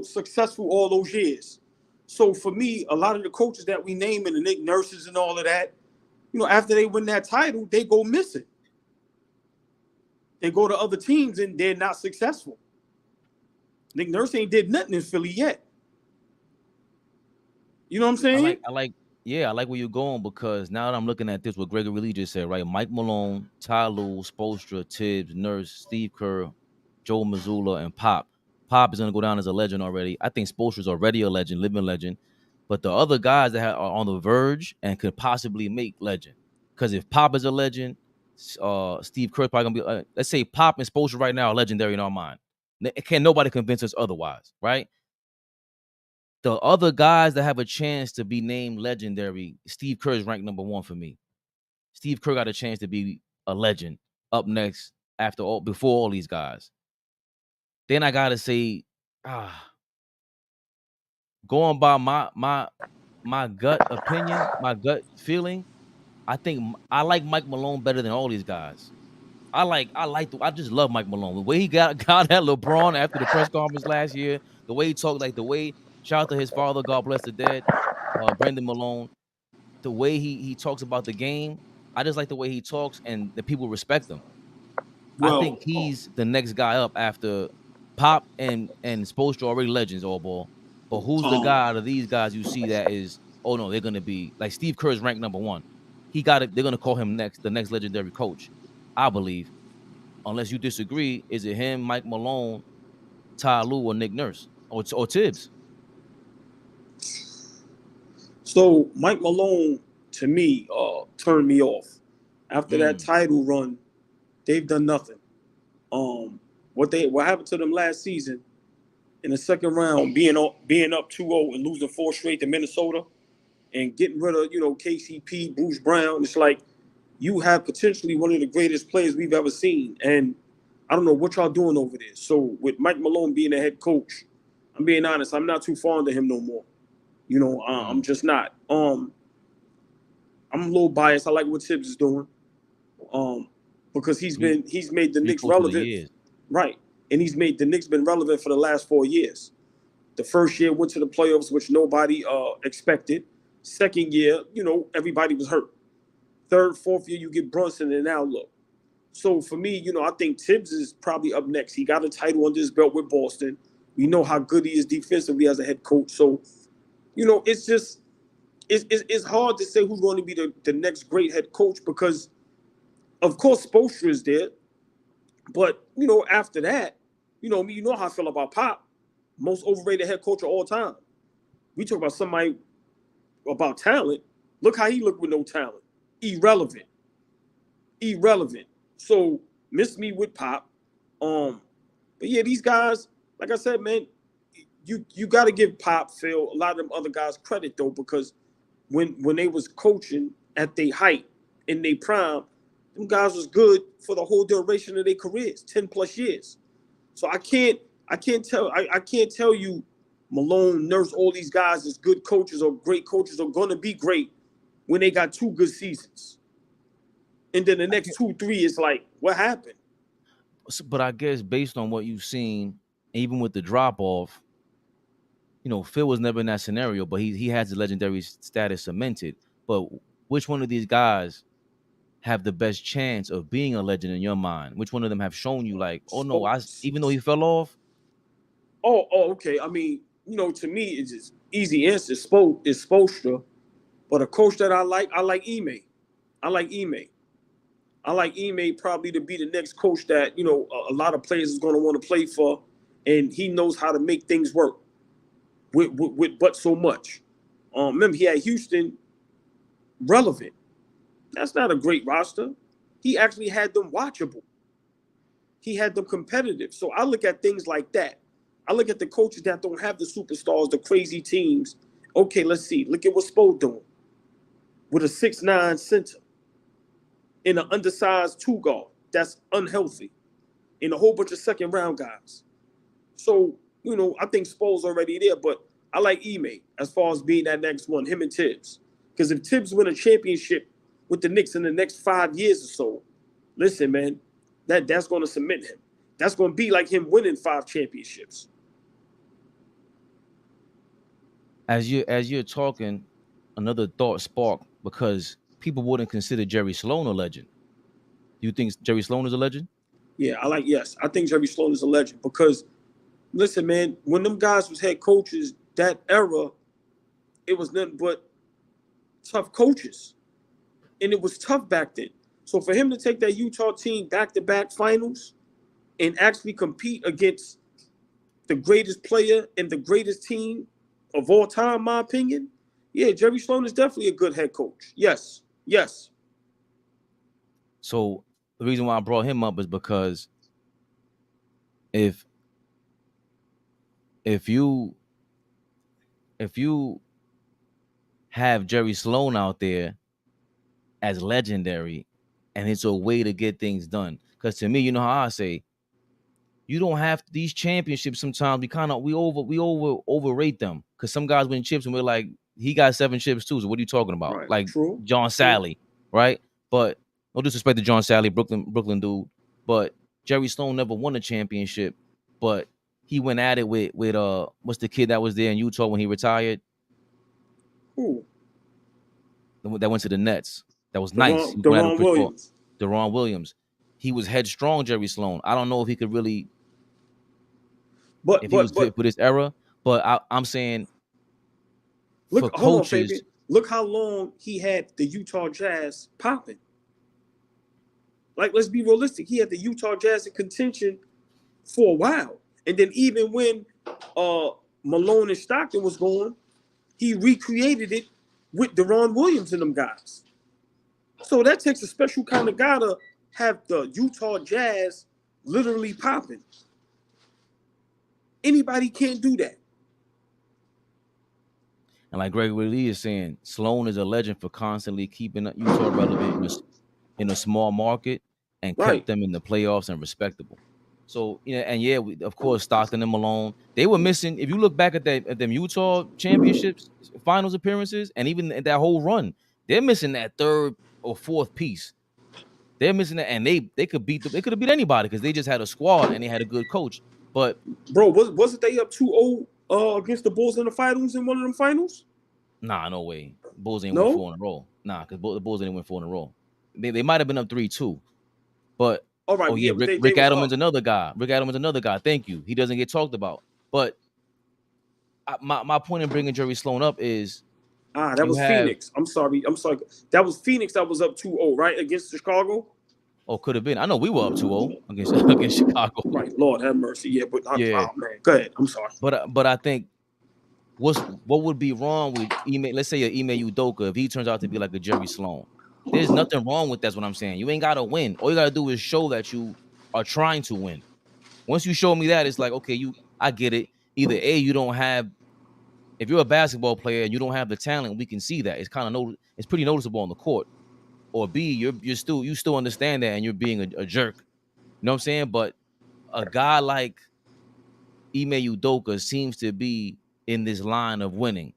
successful all those years. So for me, a lot of the coaches that we name and the Nick Nurses and all of that, after they win that title, they go missing. They go to other teams and they're not successful. Nick Nurse ain't did nothing in Philly yet. You know what I'm I saying? like, I like, yeah, I like where you're going because now that I'm looking at this, what Gregory Lee just said, right? Mike Malone, Ty Lue, Spoelstra, Tibbs, Nurse, Steve Kerr, Joe Mazzulla, and Pop. Pop is gonna go down as a legend already. I think Spoelstra's already a legend, living legend. But the other guys that are on the verge and could possibly make legend, because if Pop is a legend, Steve Kerr's probably gonna be. Let's say Pop and Spoelstra right now are legendary in our mind. Can nobody convince us otherwise, right? The other guys that have a chance to be named legendary, Steve Kerr is ranked number one for me. Steve Kerr got a chance to be a legend up next before all these guys. Then I gotta say, ah, going by my gut opinion, my gut feeling, I think I like Mike Malone better than all these guys. I just love Mike Malone. The way he got at LeBron after the press conference last year, the way he talked, like the way shout out to his father, God bless the dead, Brendan Malone. The way he talks about the game, I just like the way he talks and the people respect him. I Well, think he's the next guy up after Pop and Spoelstra already legends all ball. But who's the um, guy out of these guys you see that is, oh no, they're gonna be like Steve Kerr is ranked number one. He got it, they're gonna call him the next legendary coach. I believe. Unless you disagree, is it him, Mike Malone, Ty Lue, or Nick Nurse? Or Tibbs? so Mike Malone to me turned me off. After that Mm, title run, they've done nothing. What happened to them last season in the second round, being up 2-0 and losing four straight to Minnesota and getting rid of KCP, Bruce Brown. It's like you have potentially one of the greatest players we've ever seen, and I don't know what y'all doing over there. So with Mike Malone being the head coach, I'm being honest, I'm not too fond of him no more. I'm mm. just not. I'm a little biased. I like what Tibbs is doing, because Three he's made the three Knicks coach of the relevant, years. right? And he's made the Knicks been relevant for the last 4 years. The first year went to the playoffs, which nobody expected. Second year, everybody was hurt. Third, fourth year, you get Brunson, and now look. So for me, I think Tibbs is probably up next. He got a title under his belt with Boston. We know how good he is defensively as a head coach. So it's just it's hard to say who's going to be the next great head coach because, of course, Spoelstra is there. But after that, me, you know how I feel about Pop, most overrated head coach of all time. We talk about somebody about talent. Look how he looked with no talent. Irrelevant. Irrelevant. So miss me with Pop. But yeah, these guys, like I said, man, you got to give Pop, Phil, a lot of them other guys credit though, because when they was coaching at their height in their prime, them guys was good for the whole duration of their careers, 10+ years. So I can't tell you Malone, Nurse, all these guys is good coaches or great coaches are gonna be great when they got two good seasons. And then the next 2, 3 is like, what happened? But I guess based on what you've seen, even with the drop off, Phil was never in that scenario, but he has the legendary status cemented. But which one of these guys have the best chance of being a legend in your mind? Which one of them have shown you like, oh no, even though he fell off? Okay. I mean, to me, it's just easy answer. Is Spoelstra, but a coach that I like Ime. I like Ime. I like Ime probably to be the next coach that a lot of players is going to want to play for, and he knows how to make things work with but so much. Remember, he had Houston relevant. That's not a great roster. He actually had them watchable. He had them competitive. So I look at things like that. I look at the coaches that don't have the superstars, the crazy teams. Okay, let's see. Look at what Spo doing with a 6'9" center in an undersized two guard. That's unhealthy. And a whole bunch of second round guys. So, I think Spo's already there, but I like Ime as far as being that next one, him and Tibbs. Because if Tibbs win a championship with the Knicks in the next 5 years or so, listen, man, that's going to cement him. That's going to be like him winning 5 championships. As you're talking, another thought sparked because people wouldn't consider Jerry Sloan a legend. Do you think Jerry Sloan is a legend? Yeah, yes. I think Jerry Sloan is a legend because, listen, man, when them guys was head coaches, that era, it was nothing but tough coaches. And it was tough back then. So for him to take that Utah team back-to-back finals and actually compete against the greatest player and the greatest team of all time, in my opinion, yeah, Jerry Sloan is definitely a good head coach. Yes, yes. So the reason why I brought him up is because if you have Jerry Sloan out there as legendary, and it's a way to get things done. Because to me, you know how I say, you don't have these championships. Sometimes we overrate them. Because some guys win chips and we're like, he got 7 chips too. So what are you talking about? Right. Like True. John Sally, right? But no disrespect to John Sally, Brooklyn dude. But Jerry Sloan never won a championship. But he went at it with what's the kid that was there in Utah when he retired? Who? That went to the Nets. That was nice. He went at him Deron quick ball. Williams. Deron Williams. He was headstrong, Jerry Sloan. I don't know if he could really, if he was fit for this era. But I'm saying, for look, hold on, coaches, Fabian. Look how long he had the Utah Jazz popping. Like, let's be realistic. He had the Utah Jazz in contention for a while. And then even when Malone and Stockton was going, he recreated it with Deron Williams and them guys. So that takes a special kind of guy to have the Utah Jazz literally popping. Anybody can't do that. and like Gregory Lee is saying, Sloan is a legend for constantly keeping Utah relevant in a small market and kept them in the playoffs and respectable. So, of course, Stockton and Malone, they were missing. If you look back at them Utah championships, finals appearances, and even that whole run, they're missing that third or fourth piece. They're missing that, and they could have beat anybody because they just had a squad and they had a good coach. But bro, wasn't they up 2-0 against the Bulls in the finals in one of them finals? Nah, no way. Bulls ain't win 4 in a row. Nah, because the Bulls didn't win 4 in a row. They might have been up 3-2, but all right, Rick Adelman's another guy. Rick Adelman's another guy. Thank you. He doesn't get talked about. But my point in bringing Jerry Sloan up is that was Phoenix. I'm sorry. That was Phoenix that was up 2-0, right, against Chicago. Oh, could have been. I know we were up 2-0 against Chicago. Right, Lord have mercy. Yeah, but oh man, go ahead. I'm sorry. But I think what would be wrong with let's say Ime Udoka if he turns out to be like a Jerry Sloan. There's nothing wrong with that's what I'm saying. You ain't gotta win. All you gotta do is show that you are trying to win. Once you show me that, it's like, okay, I get it. Either A, you don't have, if you're a basketball player and you don't have the talent, we can see that. It's it's pretty noticeable on the court. Or B, you still understand that and you're being a jerk. You know what I'm saying? But a guy like Ime Udoka seems to be in this line of winning.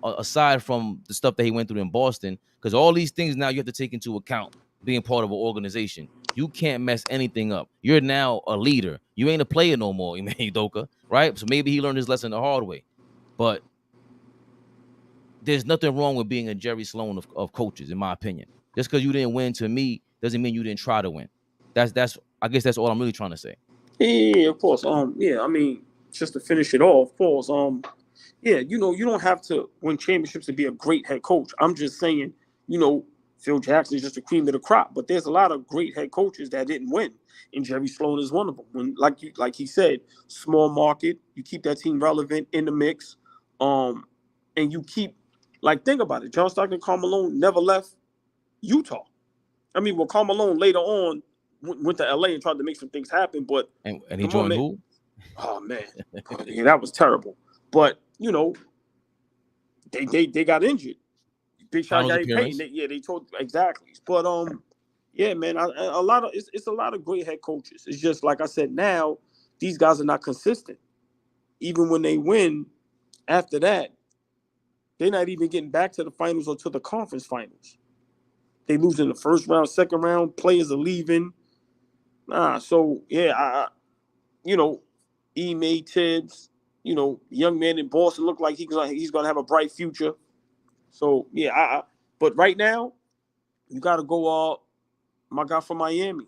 Aside from the stuff that he went through in Boston, because all these things now you have to take into account being part of an organization. You can't mess anything up. You're now a leader. You ain't a player no more, Ime Udoka, right? So maybe he learned his lesson the hard way. But there's nothing wrong with being a Jerry Sloan of coaches, in my opinion. Just because you didn't win, to me, doesn't mean you didn't try to win. I guess that's all I'm really trying to say. Yeah, of course. I mean, just to finish it off, of course. You don't have to win championships to be a great head coach. I'm just saying, Phil Jackson is just the cream of the crop. But there's a lot of great head coaches that didn't win, and Jerry Sloan is one of them. When, like he said, small market, you keep that team relevant in the mix, and you keep, think about it. John Stockton, Karl Malone never left Utah. I mean, Karl Malone later on went to LA and tried to make some things happen, but and he joined who? Oh man, yeah, that was terrible. But they got injured. Big Shot got paid. They told exactly. But yeah, man, it's a lot of great head coaches. It's just like I said. Now these guys are not consistent. Even when they win, after that, they're not even getting back to the finals or to the conference finals. They lose in the first round, second round. Players are leaving. So yeah, Ime Tibbs, young man in Boston look like he's gonna have a bright future. So yeah, but right now, you gotta go. My guy from Miami.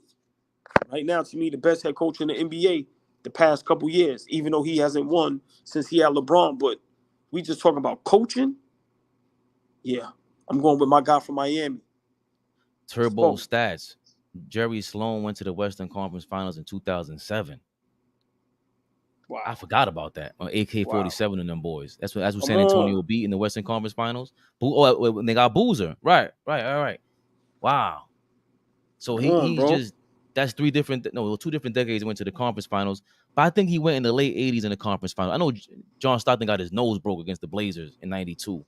Right now, to me, the best head coach in the NBA the past couple years. Even though he hasn't won since he had LeBron, but we just talking about coaching. Yeah, I'm going with my guy from Miami, Turbo Sloan. stats. Jerry Sloan went to the Western Conference Finals in 2007. I Wow, forgot about that. On wow. AK-47 and them boys. That's what Come San on, Antonio beat in the Western Conference Finals. When they got Boozer. Right. All right. Wow. So come on, he's bro. just that's two different decades he went to the conference finals. But I think he went in the late 80s in the conference finals. I know John Stockton got his nose broke against the Blazers in 92.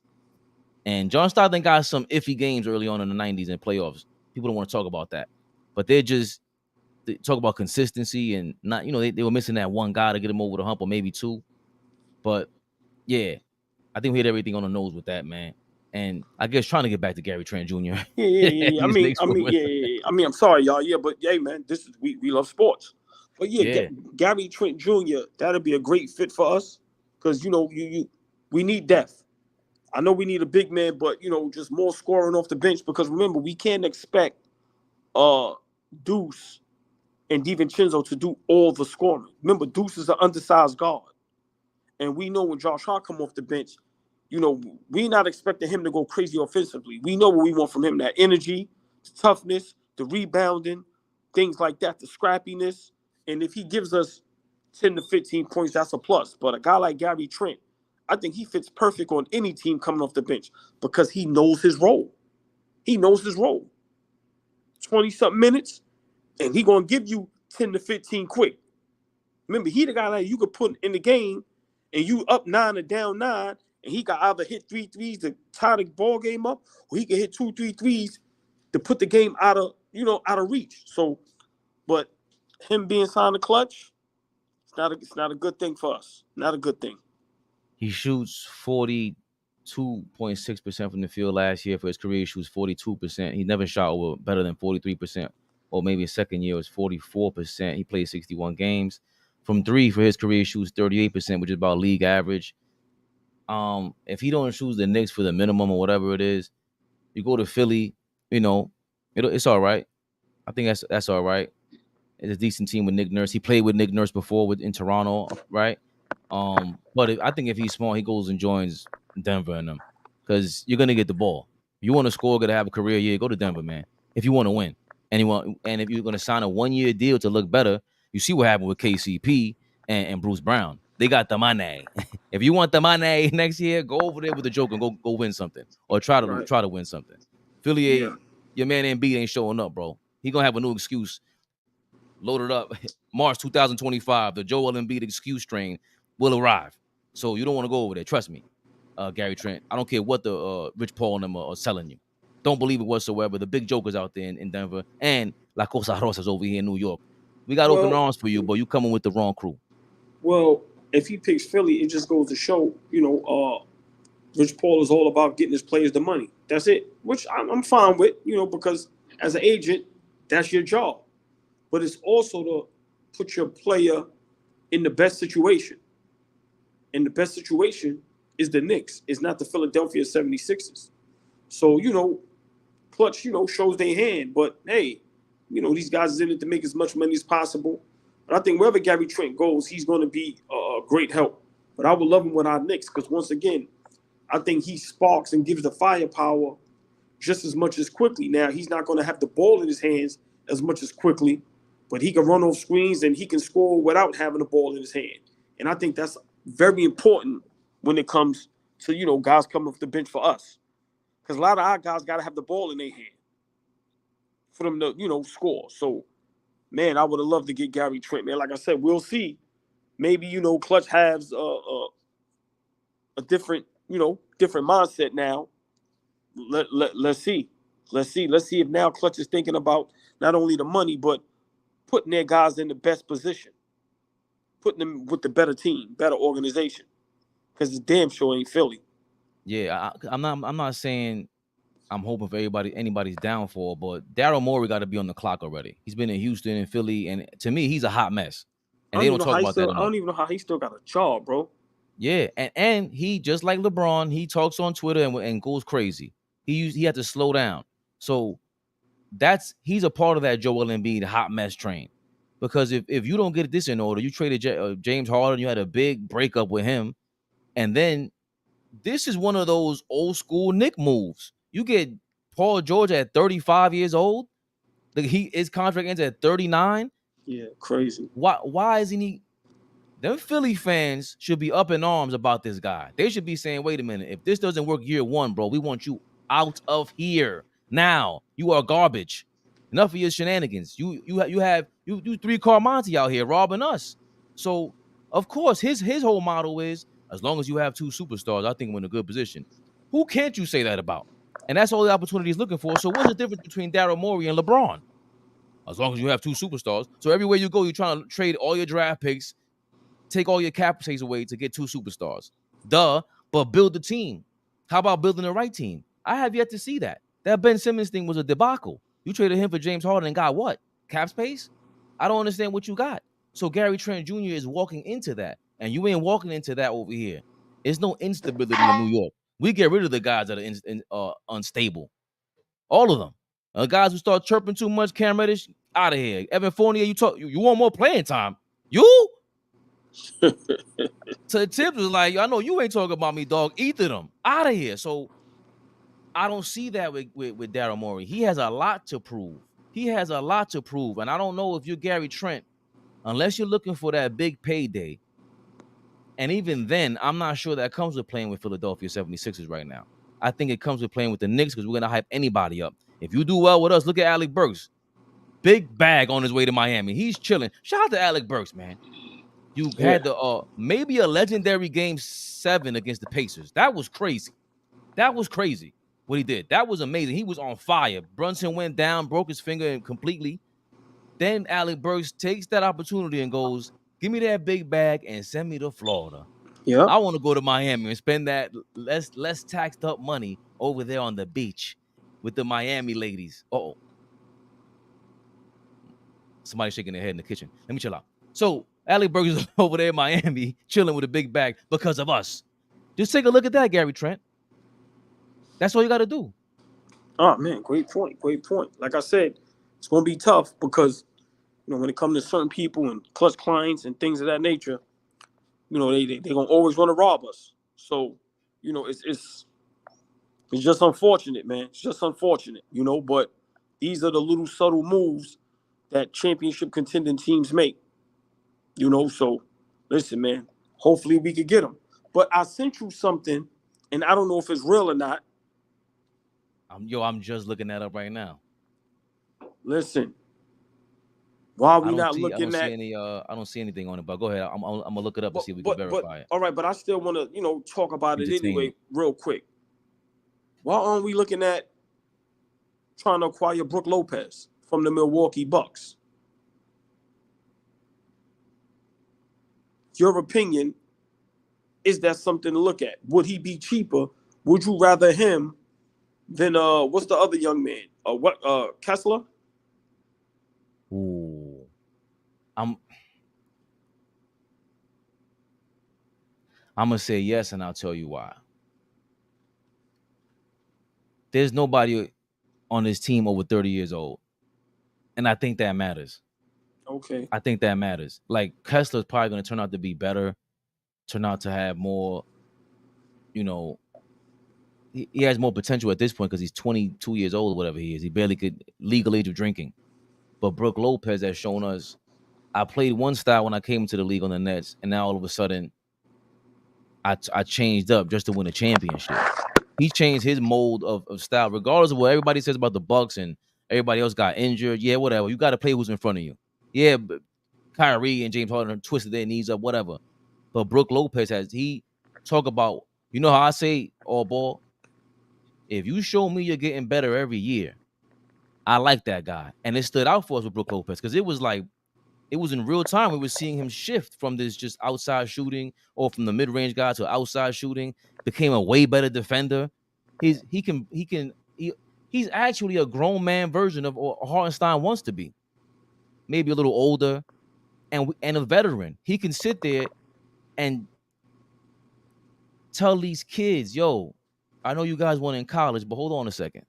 And John Stockton got some iffy games early on in the 90s in playoffs. People don't want to talk about that. But they talk about consistency and not, they were missing that one guy to get him over the hump or maybe two. But yeah, I think we hit everything on the nose with that, man. And I guess trying to get back to Gary Trent Jr. Yeah. These Knicks were with. Yeah. I'm sorry, y'all. Yeah, but yeah, man, this is we love sports. But yeah, Yeah. Gary Trent Jr. That'll be a great fit for us because we need depth. I know we need a big man, but just more scoring off the bench because remember we can't expect uh Deuce and DiVincenzo to do all the scoring. Remember, Deuce is an undersized guard. And we know when Josh Hart come off the bench, we're not expecting him to go crazy offensively. We know what we want from him: that energy, the toughness, the rebounding, things like that, the scrappiness. And if he gives us 10 to 15 points, that's a plus. But a guy like Gary Trent, I think he fits perfect on any team coming off the bench because he knows his role. He knows his role. 20-something minutes, and he going to give you 10 to 15 quick. Remember, he the guy that you could put in the game and you up 9 or down 9, and he got either hit 3 threes to tie the ball game up, or he can hit 2, 3 threes to put the game out of reach. So, but him being signed to Clutch, it's not a good thing for us. Not a good thing. He shoots 42.6% from the field last year. For his career, he shoots 42%. He never shot over better than 43%, or maybe his second year was 44%. He played 61 games. From three for his career, he shoots 38%, which is about league average. If he don't choose the Knicks for the minimum or whatever it is, you go to Philly, it's all right. I think that's all right. It's a decent team with Nick Nurse. He played with Nick Nurse before in Toronto, right? But I think if he's smart, he goes and joins Denver and them because you're gonna get the ball. You want to score, gonna have a career year, go to Denver, man. If you want to win, and if you're gonna sign a 1-year deal to look better, you see what happened with KCP and Bruce Brown. They got the money. If you want the money next year, go over there with the joke and go win something or Right. try to win something. Philly, Yeah. your man Embiid ain't showing up, bro. He gonna have a new excuse loaded up. March 2025, the Joel Embiid excuse train will arrive. So you don't want to go over there. Trust me, Gary Trent. I don't care what the Rich Paul and them are selling you. Don't believe it whatsoever. The big jokers out there in Denver and La Cosa Rosas over here in New York. We got open Well, arms for you, but you coming with the wrong crew. well, if he picks Philly, it just goes to show, Rich Paul is all about getting his players the money. That's it, which I'm fine with, because as an agent, that's your job. But it's also to put your player in the best situation. And the best situation is the Knicks. It's not the Philadelphia 76ers. So, Clutch, shows their hand. But hey, these guys is in it to make as much money as possible. But I think wherever Gary Trent goes, he's going to be a great help. But I would love him with our Knicks because once again, I think he sparks and gives the firepower just as much as quickly. Now, he's not going to have the ball in his hands as much as quickly, but he can run off screens and he can score without having the ball in his hand. And I think that's very important when it comes to, guys coming off the bench for us. Because a lot of our guys got to have the ball in their hand for them to, score. So, man, I would have loved to get Gary Trent, man. Like I said, we'll see. Maybe, Clutch has a different, different mindset now. Let's see. Let's see if now Clutch is thinking about not only the money, but putting their guys in the best position, putting them with the better team, better organization. Because it's damn sure ain't Philly. Yeah, I'm not saying I'm hoping for anybody's downfall, but Daryl Morey got to be on the clock already. He's been in Houston and Philly, and to me, he's a hot mess. And they don't talk about that I enough. don't even know how he still got a job, bro. Yeah, and he just like LeBron, he talks on Twitter and goes crazy. He had to slow down. So he's a part of that Joel Embiid hot mess train. Because if you don't get this in order, you traded James Harden, you had a big breakup with him, and then this is one of those old school Nick moves. You get Paul George at 35 years old. His contract ends at 39. Yeah, crazy. Why isn't he? Them Philly fans should be up in arms about this guy. They should be saying, wait a minute, if this doesn't work year one, bro, we want you out of here now. You are garbage. Enough of your shenanigans. You three car Monty out here robbing us. So of course his whole model is, as long as you have two superstars, I think we're in a good position. Who can't you say that about? And that's all the opportunity he's looking for. So what's the difference between Daryl Morey and LeBron? As long as you have two superstars. So everywhere you go, you're trying to trade all your draft picks, take all your cap space away to get two superstars. Duh, but build the team. How about building the right team? I have yet to see that. That Ben Simmons thing was a debacle. You traded him for James Harden and got what? Cap space? I don't understand what you got. So Gary Trent Jr. is walking into that, and you ain't walking into that over here. There's no instability in New York. We get rid of the guys that are unstable. All of them. Guys who start chirping too much, Cam Reddish, out of here. Evan Fournier, you want more playing time? You? So Tibbs was like, I know you ain't talking about me, dog. Either them. Out of here. So I don't see that with Daryl Morey. He has a lot to prove. And I don't know if you're Gary Trent, unless you're looking for that big payday. And even then, I'm not sure that comes with playing with Philadelphia 76ers right now. I think it comes with playing with the Knicks because we're going to hype anybody up. If you do well with us, look at Alec Burks. Big bag on his way to Miami. He's chilling. Shout out to Alec Burks, man. You had the maybe a legendary game 7 against the Pacers. That was crazy. What he did. That was amazing. He was on fire. Brunson went down, broke his finger completely. Then Alec Burks takes that opportunity and goes, give me that big bag and send me to Florida. Yeah. I want to go to Miami and spend that less taxed up money over there on the beach with the Miami ladies. Uh-oh. Somebody shaking their head in the kitchen. Let me chill out. So Alec Burks is over there in Miami chilling with a big bag because of us. Just take a look at that, Gary Trent. That's all you got to do. Oh, man, great point. Like I said, it's going to be tough because, when it comes to certain people and clutch clients and things of that nature, they're going to always want to rob us. So, it's just unfortunate, man. It's just unfortunate, but these are the little subtle moves that championship contending teams make. So listen, man, hopefully we could get them. But I sent you something, and I don't know if it's real or not. I'm just looking that up right now. Listen, why are we not looking at? I don't see anything on it, but go ahead. I'm gonna look it up and see if we can verify it. All right, but I still want to, talk about it anyway, real quick. Why aren't we looking at trying to acquire Brook Lopez from the Milwaukee Bucks? Your opinion, is that something to look at? Would he be cheaper? Would you rather him than what's the other young man? Kessler? Ooh. I'm gonna say yes, and I'll tell you why. There's nobody on this team over 30 years old. And I think that matters. Okay. I think that matters. Like, Kessler's probably going to turn out to be better, turn out to have more, he has more potential at this point because he's 22 years old or whatever he is. He barely could legal age of drinking. But Brook Lopez has shown us, I played one style when I came into the league on the Nets, and now all of a sudden I changed up just to win a championship. He changed his mold of style, regardless of what everybody says about the Bucks and everybody else got injured. Yeah, whatever. You got to play who's in front of you. Yeah, but Kyrie and James Harden twisted their knees up, whatever. But Brook Lopez he talk about, how I say, all ball, if you show me you're getting better every year, I like that guy. And it stood out for us with Brook Lopez because it was in real time. We were seeing him shift from this just outside shooting or from the mid-range guy to outside shooting, became a way better defender. He's actually a grown man version of what Hartenstein wants to be. Maybe a little older and a veteran. He can sit there and tell these kids, yo, I know you guys won in college, but hold on a second.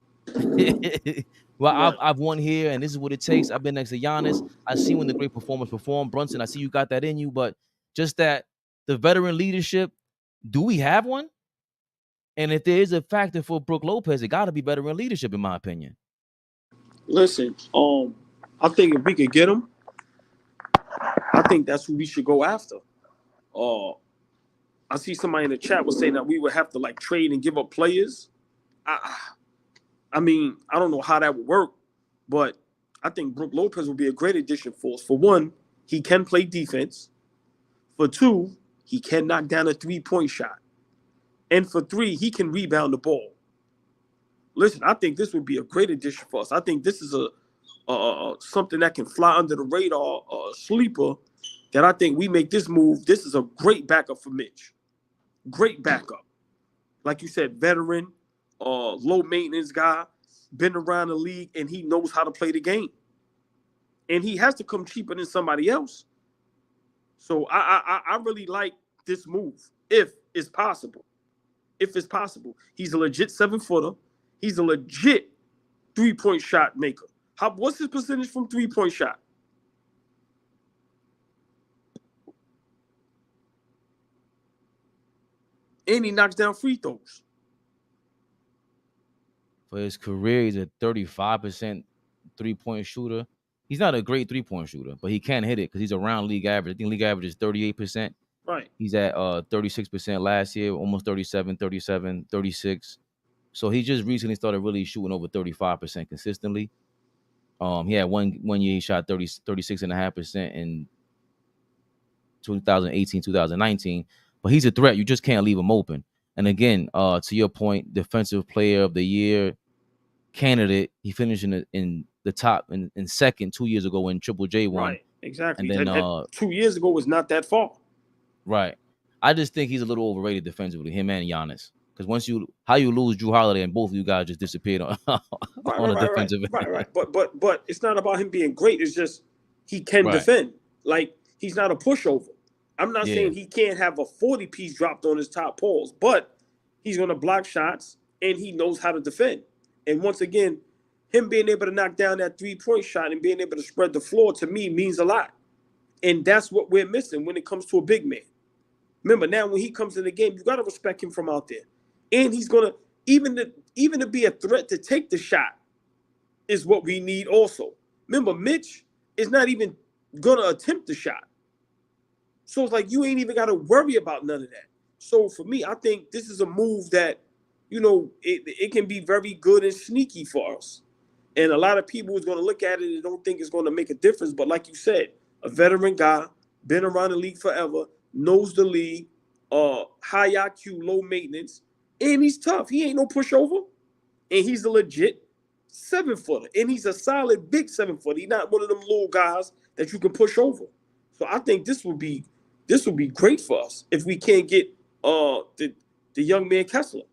Well, right. I've won here, and this is what it takes. I've been next to Giannis. I see when the great performers perform. Brunson, I see you got that in you, but just that the veteran leadership, do we have one? And if there is a factor for Brook Lopez, it got to be better in leadership, in my opinion. Listen, I think if we could get him, I think that's who we should go after. I see somebody in the chat was saying that we would have to like trade and give up players. I mean, I don't know how that would work, but I think Brook Lopez would be a great addition for us. For one, he can play defense. For two, he can knock down a three-point shot. And for three, he can rebound the ball. Listen, I think this would be a great addition for us. I think this is a something that can fly under the radar, sleeper, that I think we make this move. This is a great backup for Mitch. Great backup. Like you said, veteran, low maintenance guy, been around the league, and he knows how to play the game. And he has to come cheaper than somebody else. So I really like this move, if it's possible. If it's possible. He's a legit 7-footer. He's a legit three-point shot maker. What's his percentage from three-point shot? And he knocks down free throws. For his career, he's a 35% three-point shooter. He's not a great three-point shooter, but he can hit it because he's around league average. I think league average is 38%. Right. He's at 36% last year, almost 37, 37, 36. So he just recently started really shooting over 35% consistently. He had one year he shot 36.5% in 2018, 2019. But he's a threat. You just can't leave him open. And again, to your point, defensive player of the year candidate. He finished in the top in second 2 years ago when Triple J won. Right, exactly. And then that 2 years ago was not that far. Right. I just think he's a little overrated defensively, him and Giannis. Because how you lose Drew Holiday and both of you guys just disappeared on a defensive end. Right. But it's not about him being great. It's just he can defend. Like, he's not a pushover. I'm not saying he can't have a 40-piece dropped on his top poles, but he's going to block shots and he knows how to defend. And once again, him being able to knock down that three-point shot and being able to spread the floor, to me, means a lot. And that's what we're missing when it comes to a big man. Remember, now when he comes in the game, you got to respect him from out there. And he's going to, even to be a threat to take the shot is what we need also. Remember, Mitch is not even going to attempt the shot. So it's like you ain't even got to worry about none of that. So for me, I think this is a move that, it can be very good and sneaky for us. And a lot of people is going to look at it and don't think it's going to make a difference. But like you said, a veteran guy, been around the league forever, knows the league, high IQ, low maintenance, and he's tough. He ain't no pushover. And he's a legit 7-footer. And he's a solid big 7-footer. He's not one of them little guys that you can push over. So I think this would be great for us if we can't get the young man Kessler.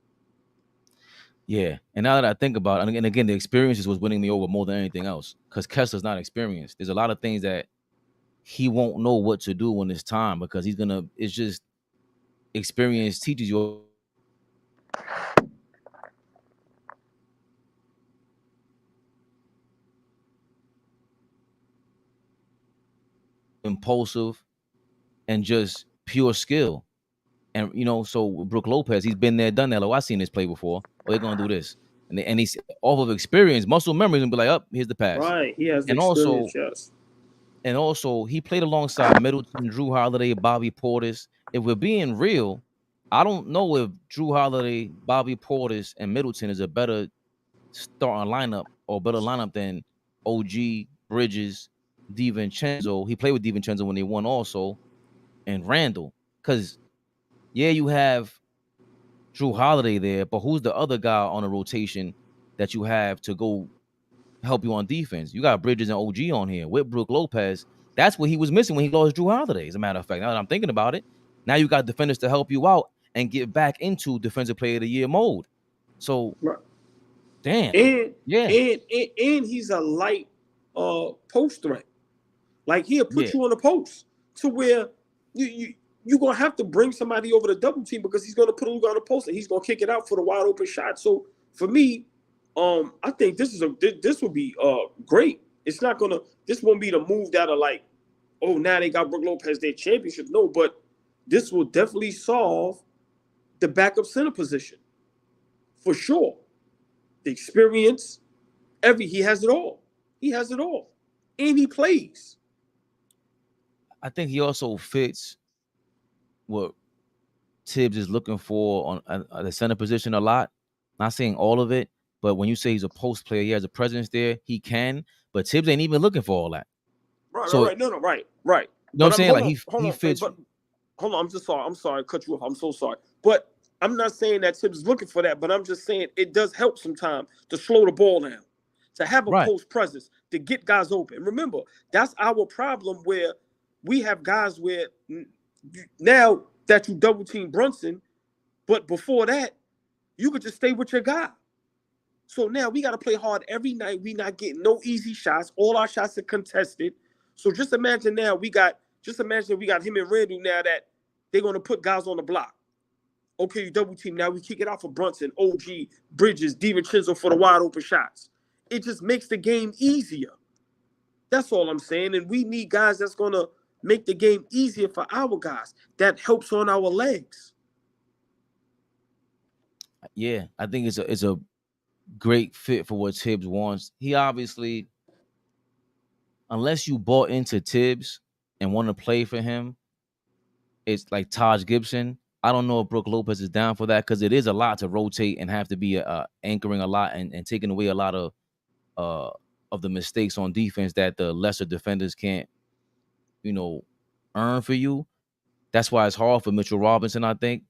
Yeah, and now that I think about it, and again, the experiences was winning me over more than anything else because Kessler's not experienced. There's a lot of things that he won't know what to do when it's time because it's just experience teaches you impulsive and just pure skill. And so Brook Lopez, he's been there, done that. Like, I've seen this play before. Oh, they're gonna do this, and he's off of experience, muscle memory, and be like, here's the pass. Right, he has the experience. Yes. And also, he played alongside Middleton, Drew Holiday, Bobby Portis. If we're being real, I don't know if Drew Holiday, Bobby Portis, and Middleton is a better starting lineup or better lineup than OG, Bridges, DiVincenzo. He played with DiVincenzo when they won also, and Randall. Because you have Drew Holiday there, but who's the other guy on the rotation that you have to go help you on defense? You got Bridges and OG on here with Brook Lopez. That's what he was missing when he lost Drew Holiday, as a matter of fact. Now that I'm thinking about it, now you got defenders to help you out and get back into defensive player of the year mode. So, damn. And he's a light post threat. Like, he'll put you on the post to where you're going to have to bring somebody over the double team because he's going to put a look on the post and he's going to kick it out for the wide open shot. So, for me, I think this would be great. This won't be the move that are like, oh, now they got Brook Lopez their championship. No, but this will definitely solve the backup center position. for sure. The experience, he has it all. He has it all. And he plays. I think he also fits what Tibbs is looking for on the center position a lot. Not saying all of it, but when you say he's a post player, he has a presence there. He can, but Tibbs ain't even looking for all that. Right, So, right. No, right. you know what I'm But saying? Like he fits. but hold on. I'm sorry. I cut you off. I'm so sorry. But I'm not saying that Tibbs is looking for that, but I'm just saying it does help sometimes to slow the ball down, to have a Right. post presence, to get guys open. Remember, that's our problem where we have guys where now that you double team Brunson, but before that, you could just stay with your guy. So now we got to play hard every night. We not getting no easy shots. All our shots are contested. So just imagine we got him and Randall now that they're going to put guys on the block. Okay, you double team. Now we kick it out for Brunson, OG, Bridges, DiVincenzo for the wide open shots. It just makes the game easier. That's all I'm saying. And we need guys that's going to make the game easier for our guys. That helps on our legs. Yeah, I think it's a great fit for what Tibbs wants. He obviously, unless you bought into Tibbs and want to play for him, it's like Taj Gibson. I don't know if Brook Lopez is down for that because it is a lot to rotate and have to be anchoring a lot and taking away a lot of the mistakes on defense that the lesser defenders can't, earn for you. That's why it's hard for Mitchell Robinson, I think.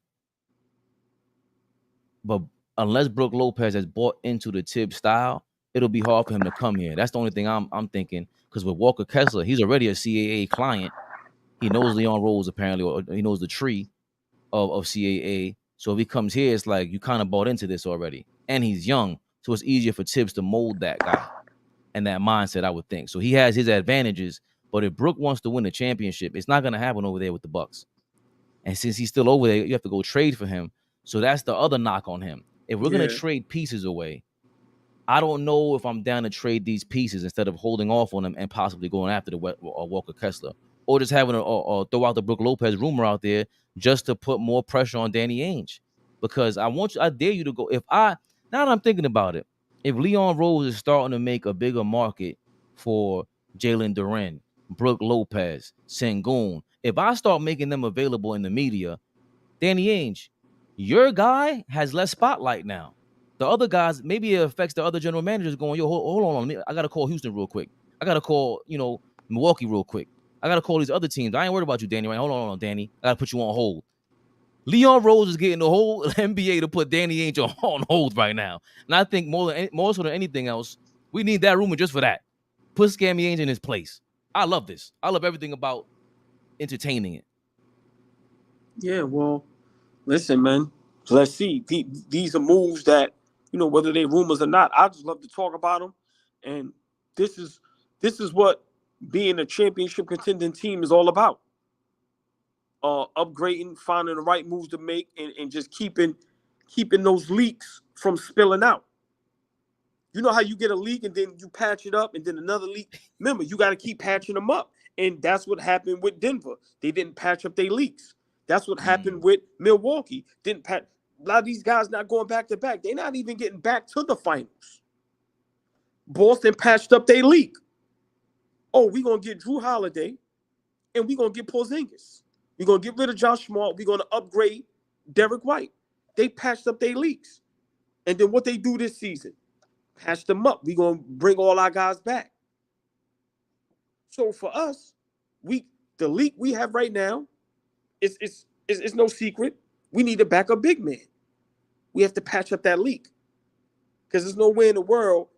But unless Brook Lopez has bought into the Tibbs style, it'll be hard for him to come here. That's the only thing I'm thinking. Because with Walker Kessler, he's already a CAA client. He knows Leon Rose apparently, or he knows the tree of CAA. So if he comes here, it's like you kind of bought into this already. And he's young, so it's easier for Tibbs to mold that guy and that mindset, I would think. So he has his advantages. But if Brook wants to win the championship, it's not going to happen over there with the Bucks. And since he's still over there, you have to go trade for him. So that's the other knock on him. If we're going to trade pieces away, I don't know if I'm down to trade these pieces instead of holding off on them and possibly going after the Walker Kessler, or just having a throw out the Brook Lopez rumor out there just to put more pressure on Danny Ainge. Because I dare you to go. Now that I'm thinking about it, if Leon Rose is starting to make a bigger market for Jalen Duren, Brook Lopez, Sengun, if I start making them available in the media, Danny Ainge, your guy has less spotlight now. The other guys, maybe it affects the other general managers going, yo, hold on. I got to call Houston real quick. I got to call, Milwaukee real quick. I got to call these other teams. I ain't worried about you, Danny. Right? Hold on, Danny. I got to put you on hold. Leon Rose is getting the whole NBA to put Danny Ainge on hold right now. And I think more so than anything else, we need that rumor just for that. Put Scammy Ainge in his place. I love this. I love everything about entertaining it. Yeah, well, listen, man. Let's see. These are moves that, whether they rumors or not, I just love to talk about them. And this is what being a championship contending team is all about. Upgrading, finding the right moves to make, and just keeping those leaks from spilling out. You know how you get a leak and then you patch it up and then another leak? Remember, you got to keep patching them up. And that's what happened with Denver. They didn't patch up their leaks. That's what happened with Milwaukee. A lot of these guys not going back to back. They're not even getting back to the finals. Boston patched up their leak. Oh, we're going to get Drew Holiday and we're going to get Porzingis. We're going to get rid of Josh Smart. We're going to upgrade Derek White. They patched up their leaks. And then what they do this season? Patch them up. We're going to bring all our guys back. So for us, the leak we have right now, it's no secret. We need a backup big man. We have to patch up that leak. Because there's no way in the world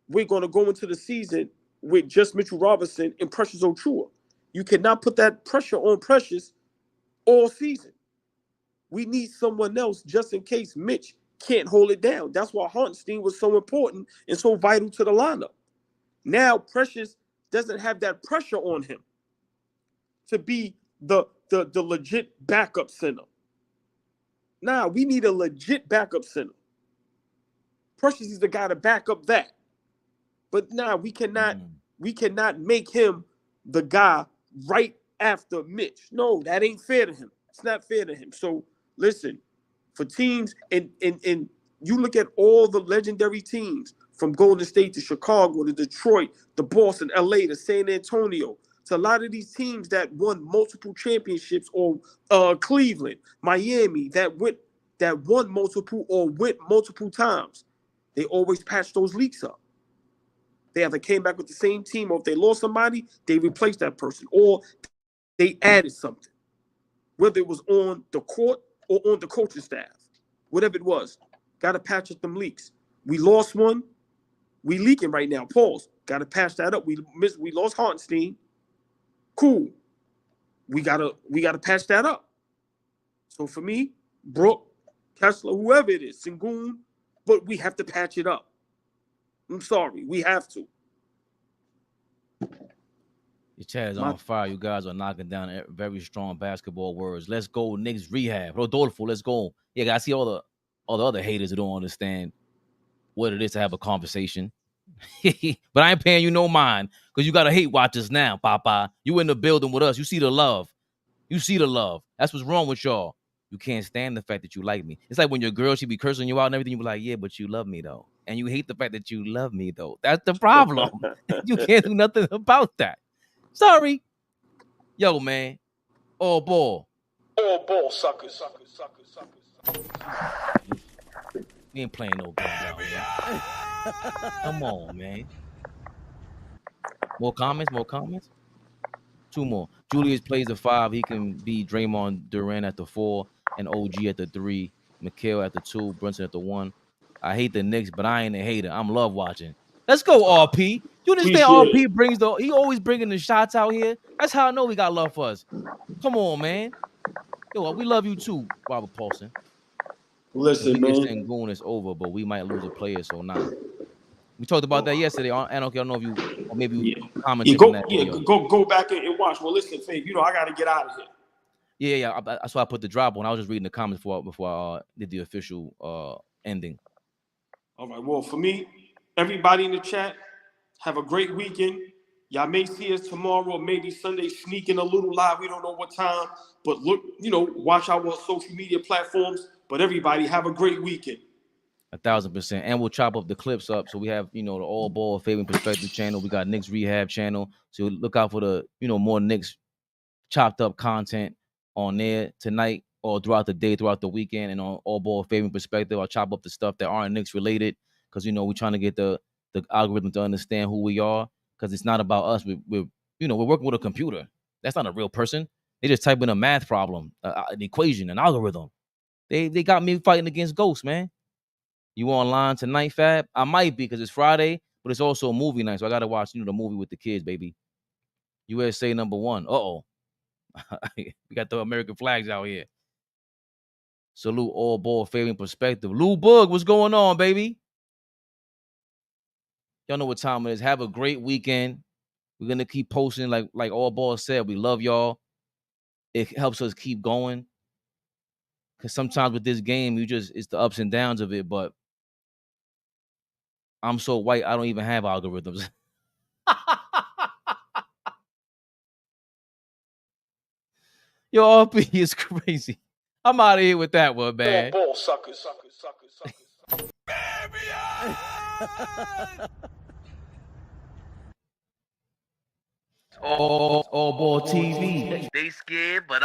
we're going to go into the season with just Mitchell Robinson and Precious Achiuwa. You cannot put that pressure on Precious all season. We need someone else just in case Mitch can't hold it down. That's why Hartenstein was so important and so vital to the lineup. Now Precious doesn't have that pressure on him to be the legit backup center. Now we need a legit backup center. Precious is the guy to back up that. But now we cannot make him the guy right after Mitch. No, that ain't fair to him. It's not fair to him. So listen, for teams and You look at all the legendary teams from Golden State to Chicago to Detroit to Boston, LA to San Antonio. To a lot of these teams that won multiple championships, or Cleveland, Miami, that won multiple or went multiple times. They always patch those leaks up. They either came back with the same team, or if they lost somebody, they replaced that person, or they added something, whether it was on the court or on the coaching staff, whatever it was. Got to patch up them leaks. We lost one. We leaking right now. Pause. Got to patch that up. We lost Hartenstein. Cool. We gotta patch that up. So for me, Brook, Kessler, whoever it is, Sengun, but we have to patch it up. I'm sorry, we have to. Your chat is on fire. You guys are knocking down very strong basketball words. Let's go, Knicks rehab. Rodolfo, let's go. Yeah, I see all the other haters who don't understand what it is to have a conversation. But I ain't paying you no mind, because you got to hate watch us now, Papa. You in the building with us. You see the love. You see the love. That's what's wrong with y'all. You can't stand the fact that you like me. It's like when your girl, she be cursing you out and everything. You be like, yeah, but you love me, though. And you hate the fact that you love me, though. That's the problem. You can't do nothing about that. Sorry. Yo, man. All ball. All ball, suckers. We ain't playing no games out here. Come on, man. More comments? Two more. Julius plays the 5. He can be Draymond Durant at the 4 and OG at the 3. Mikhail at the 2. Brunson at the 1. I hate the Knicks, but I ain't a hater. I'm love watching. Let's go, RP. You understand RP he always bringing the shots out here. That's how I know we got love for us. Come on, man. Yo, we love you too, Robert Paulson. Listen, man. Sengun is over, but we might lose a player, so nah. We talked about that yesterday. I don't know if you, or maybe you commented on that video. Go back and watch. Well, listen, Fabe, I got to get out of here. Yeah. That's why I put the drop on. I was just reading the comments before I did the official ending. All right. Well, for me, everybody in the chat, have a great weekend. Y'all may see us tomorrow or maybe Sunday sneaking a little live. We don't know what time. But look, watch our social media platforms. But everybody, have a great weekend. 1,000%. And we'll chop up the clips up. So we have, the All Ball Fabian Perspective channel. We got Knicks Rehab channel. So look out for the, more Knicks chopped up content on there tonight or throughout the day, throughout the weekend. And on All Ball Fabian Perspective, I'll chop up the stuff that aren't Knicks related. Because, we're trying to get the algorithm to understand who we are. Because it's not about us. We're working with a computer. That's not a real person. They just type in a math problem, an equation, an algorithm. They got me fighting against ghosts, man. You online tonight, Fab? I might be because it's Friday, but it's also a movie night, so I gotta watch, the movie with the kids, baby. USA #1. Uh-oh. We got the American flags out here. Salute All Ball Fabian Perspective. Lou Boog, what's going on, baby? Y'all know what time it is. Have a great weekend. We're gonna keep posting like All Ball said. We love y'all. It helps us keep going. Because sometimes with this game, it's the ups and downs of it, but I'm so white, I don't even have algorithms. Yo, RP is crazy. I'm out of here with that one, man. Ball, suckers. All Ball TV. They scared, but